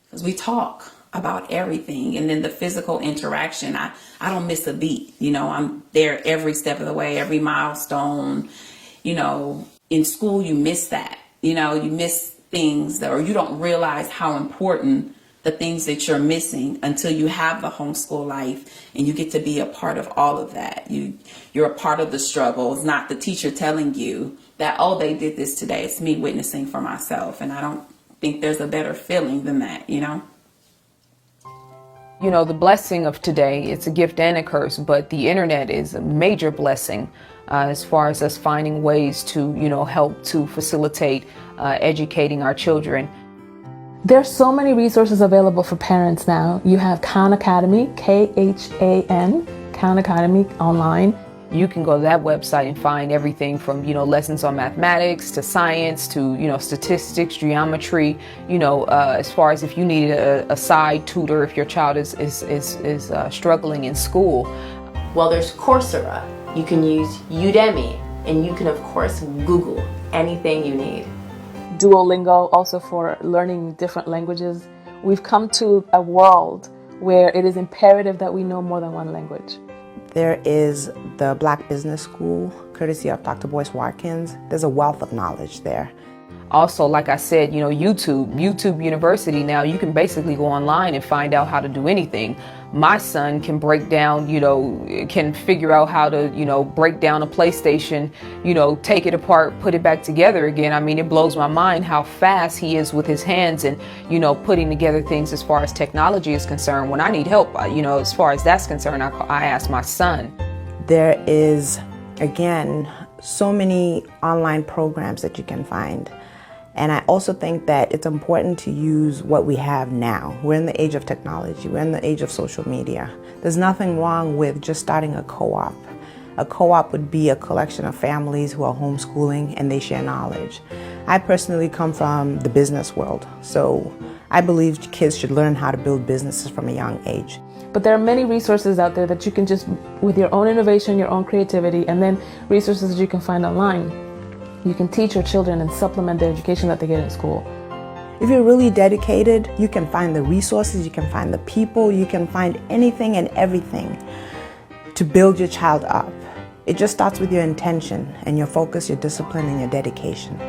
[SPEAKER 5] because we talk about everything. And then the physical interaction, I don't miss a beat. You know, I'm there every step of the way, every milestone. You know, in school, you miss that. You know, you miss things that, or you don't realize how important the things that you're missing until you have the homeschool life and you get to be a part of all of that. You're a part of the struggle. It's not the teacher telling you that, oh, they did this today. It's me witnessing for myself. And I don't think there's a better feeling than that, you know?
[SPEAKER 18] You know, the blessing of today, it's a gift and a curse, but the internet is a major blessing as far as us finding ways to, you know, help to facilitate educating our children.
[SPEAKER 6] There's so many resources available for parents now. You have Khan Academy, Khan, Khan Academy online.
[SPEAKER 18] You can go to that website and find everything from, you know, lessons on mathematics to science to, you know, statistics, geometry, you know, as far as if you need a side tutor if your child is struggling in school.
[SPEAKER 14] Well, there's Coursera. You can use Udemy, and you can, of course, Google anything you need.
[SPEAKER 6] Duolingo, also for learning different languages. We've come to a world where it is imperative that we know more than one language.
[SPEAKER 1] There is the Black Business School, courtesy of Dr. Boyce Watkins. There's a wealth of knowledge there.
[SPEAKER 18] Also, like I said, you know, YouTube University, now you can basically go online and find out how to do anything. My son can break down, you know, can figure out how to, you know, break down a PlayStation, you know, take it apart, put it back together again. I mean, it blows my mind how fast he is with his hands and, you know, putting together things as far as technology is concerned. When I need help, you know, as far as that's concerned, I ask my son.
[SPEAKER 1] There is, again, so many online programs that you can find. And I also think that it's important to use what we have now. We're in the age of technology. We're in the age of social media. There's nothing wrong with just starting a co-op A co-op would be a collection of families who are homeschooling and they share knowledge. I personally come from the business world, so I believe kids should learn how to build businesses from a young age.
[SPEAKER 6] But there are many resources out there that you can just, with your own innovation, your own creativity, and then resources that you can find online, you can teach your children and supplement the education that they get in school.
[SPEAKER 1] If you're really dedicated, you can find the resources, you can find the people, you can find anything and everything to build your child up. It just starts with your intention and your focus, your discipline, and your dedication.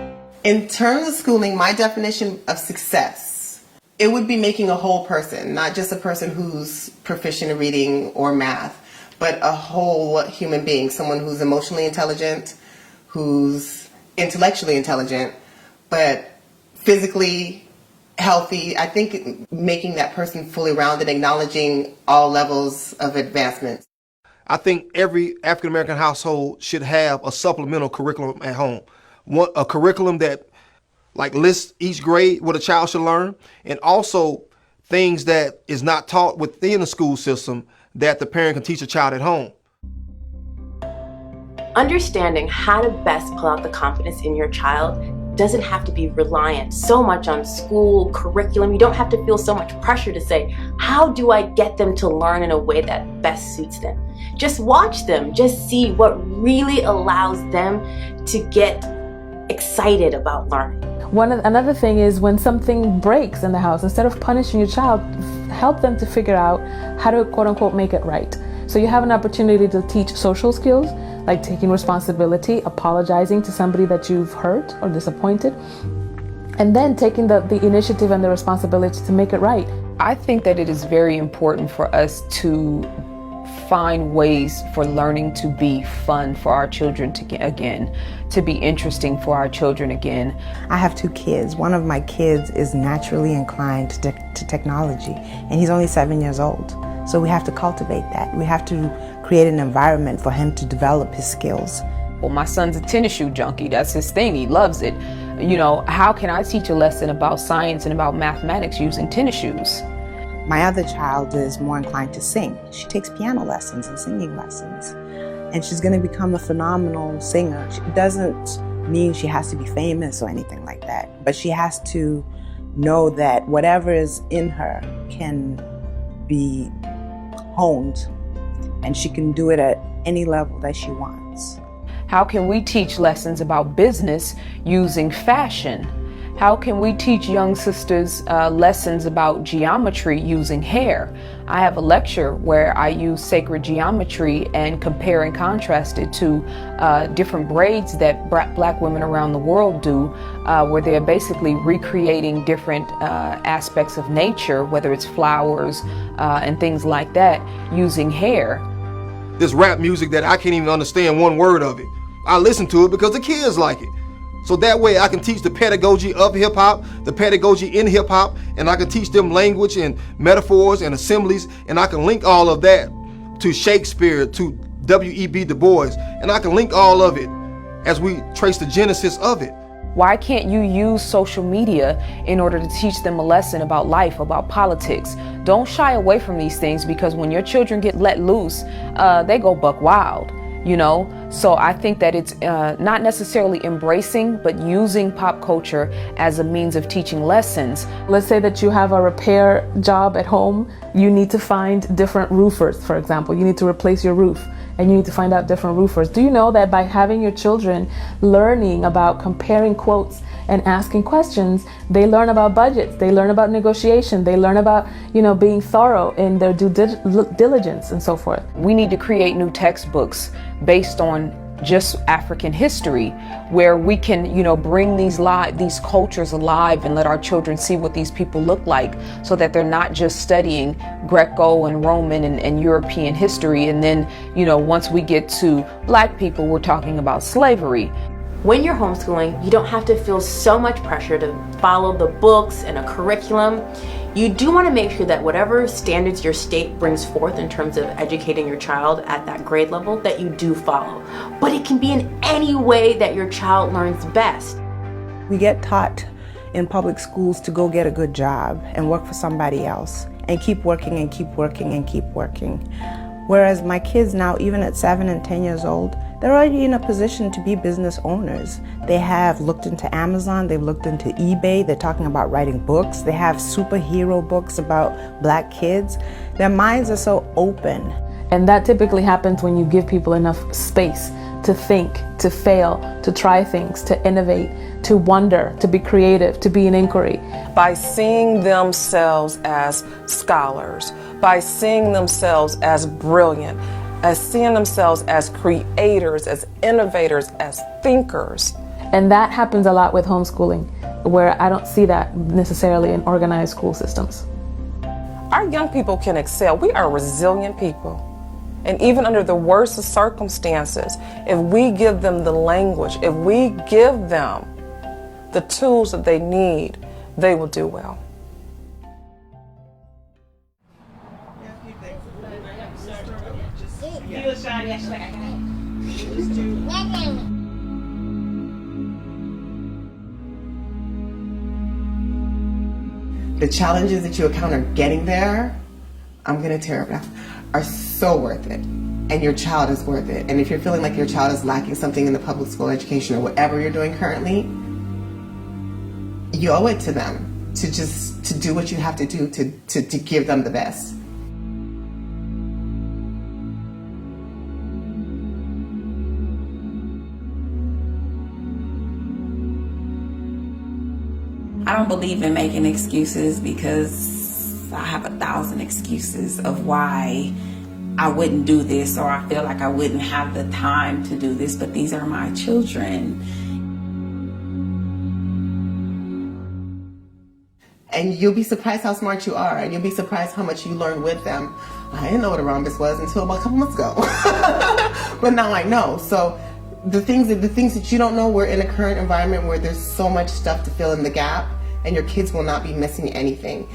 [SPEAKER 3] In terms of schooling, my definition of success, it would be making a whole person, not just a person who's proficient in reading or math, but a whole human being, someone who's emotionally intelligent, who's intellectually intelligent, but physically healthy. I think making that person fully rounded, acknowledging all levels of advancement.
[SPEAKER 13] I think every African American household should have a supplemental curriculum at home. A curriculum that lists each grade what a child should learn, and also things that is not taught within the school system that the parent can teach a child at home.
[SPEAKER 14] Understanding how to best pull out the confidence in your child doesn't have to be reliant so much on school curriculum. You don't have to feel so much pressure to say, how do I get them to learn in a way that best suits them? Just watch them, just see what really allows them to get excited about learning.
[SPEAKER 6] Another thing is when something breaks in the house, instead of punishing your child, help them to figure out how to quote unquote make it right. So you have an opportunity to teach social skills, like taking responsibility, apologizing to somebody that you've hurt or disappointed, and then taking the initiative and the responsibility to make it right.
[SPEAKER 18] I think that it is very important for us to find ways for learning to be fun for our children to be interesting for our children again.
[SPEAKER 1] I have 2 kids. One of my kids is naturally inclined to technology, and he's only 7 years old. So we have to cultivate that. We have to create an environment for him to develop his skills.
[SPEAKER 18] Well, my son's a tennis shoe junkie. That's his thing. He loves it. You know, how can I teach a lesson about science and about mathematics using tennis shoes?
[SPEAKER 1] My other child is more inclined to sing. She takes piano lessons and singing lessons. And she's going to become a phenomenal singer. It doesn't mean she has to be famous or anything like that, but she has to know that whatever is in her can be honed, and she can do it at any level that she wants.
[SPEAKER 18] How can we teach lessons about business using fashion? How can we teach young sisters lessons about geometry using hair? I have a lecture where I use sacred geometry and compare and contrast it to different braids that black women around the world do, where they're basically recreating different aspects of nature, whether it's flowers and things like that, using hair.
[SPEAKER 13] This rap music that I can't even understand one word of it, I listen to it because the kids like it. So that way I can teach the pedagogy of hip-hop, the pedagogy in hip-hop, and I can teach them language and metaphors and assemblies, and I can link all of that to Shakespeare, to W.E.B. Du Bois, and I can link all of it as we trace the genesis of it.
[SPEAKER 18] Why can't you use social media in order to teach them a lesson about life, about politics? Don't shy away from these things, because when your children get let loose, they go buck wild. You know, so I think that it's not necessarily embracing, but using pop culture as a means of teaching lessons.
[SPEAKER 6] Let's say that you have a repair job at home. You need to find different roofers, for example. You need to replace your roof, and you need to find out different roofers. Do you know that by having your children learning about comparing quotes and asking questions, they learn about budgets, they learn about negotiation, they learn about, being thorough in their due diligence and so forth.
[SPEAKER 18] We need to create new textbooks based on just African history, where we can, bring these cultures alive and let our children see what these people look like, so that they're not just studying Greco and Roman and European history. And then, once we get to Black people, we're talking about slavery.
[SPEAKER 14] When you're homeschooling, you don't have to feel so much pressure to follow the books and a curriculum. You do want to make sure that whatever standards your state brings forth in terms of educating your child at that grade level, that you do follow. But it can be in any way that your child learns best.
[SPEAKER 1] We get taught in public schools to go get a good job and work for somebody else and keep working and keep working and keep working. Whereas my kids now, even at 7 and 10 years old, they're already in a position to be business owners. They have looked into Amazon, they've looked into eBay, they're talking about writing books, they have superhero books about black kids. Their minds are so open.
[SPEAKER 6] And that typically happens when you give people enough space to think, to fail, to try things, to innovate, to wonder, to be creative, to be in inquiry.
[SPEAKER 12] By seeing themselves as scholars, by seeing themselves as brilliant, as seeing themselves as creators, as innovators, as thinkers.
[SPEAKER 6] And that happens a lot with homeschooling, where I don't see that necessarily in organized school systems.
[SPEAKER 12] Our young people can excel. We are resilient people. And even under the worst of circumstances, if we give them the language, if we give them the tools that they need, they will do well.
[SPEAKER 3] The challenges that you encounter getting there, I'm going to tear it up, are so worth it. And your child is worth it. And if you're feeling like your child is lacking something in the public school education or whatever you're doing currently, you owe it to them to do what you have to do to give them the best.
[SPEAKER 5] I don't believe in making excuses because I have 1,000 excuses of why I wouldn't do this, or I feel like I wouldn't have the time to do this, but these are my children.
[SPEAKER 3] And you'll be surprised how smart you are, and you'll be surprised how much you learn with them. I didn't know what a rhombus was until about a couple months ago. But now I know. So the things that you don't know, we're in a current environment where there's so much stuff to fill in the gap, and your kids will not be missing anything.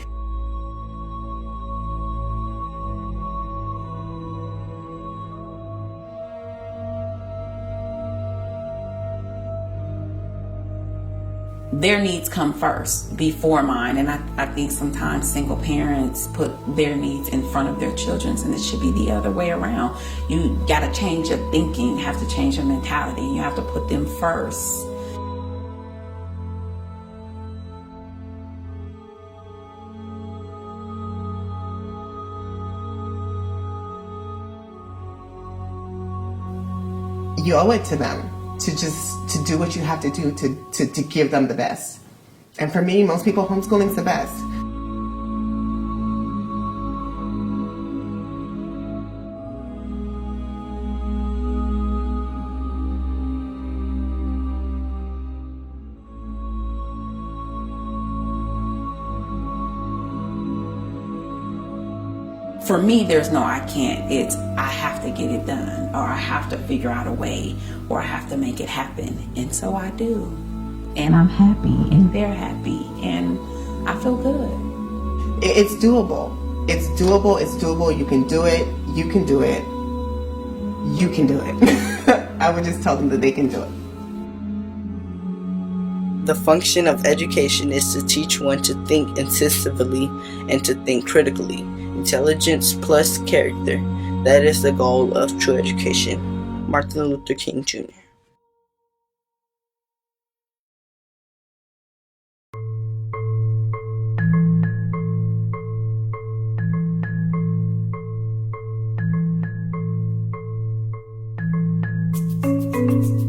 [SPEAKER 5] Their needs come first before mine, and I think sometimes single parents put their needs in front of their children's, and it should be the other way around. You got to change your thinking, have to change your mentality, you have to put them first.
[SPEAKER 3] You owe it to them to do what you have to do to give them the best. And for me, most people, homeschooling's the best.
[SPEAKER 5] For me, there's no I can't. It's I have to get it done, or I have to figure out a way, or I have to make it happen. And so I do. And I'm happy, and they're happy, and I feel good.
[SPEAKER 3] It's doable. It's doable. It's doable. You can do it. You can do it. You can do it. I would just tell them that they can do it.
[SPEAKER 8] The function of education is to teach one to think incisively and to think critically. Intelligence plus character. That is the goal of true education. Martin Luther King Jr.
[SPEAKER 9] Thank you.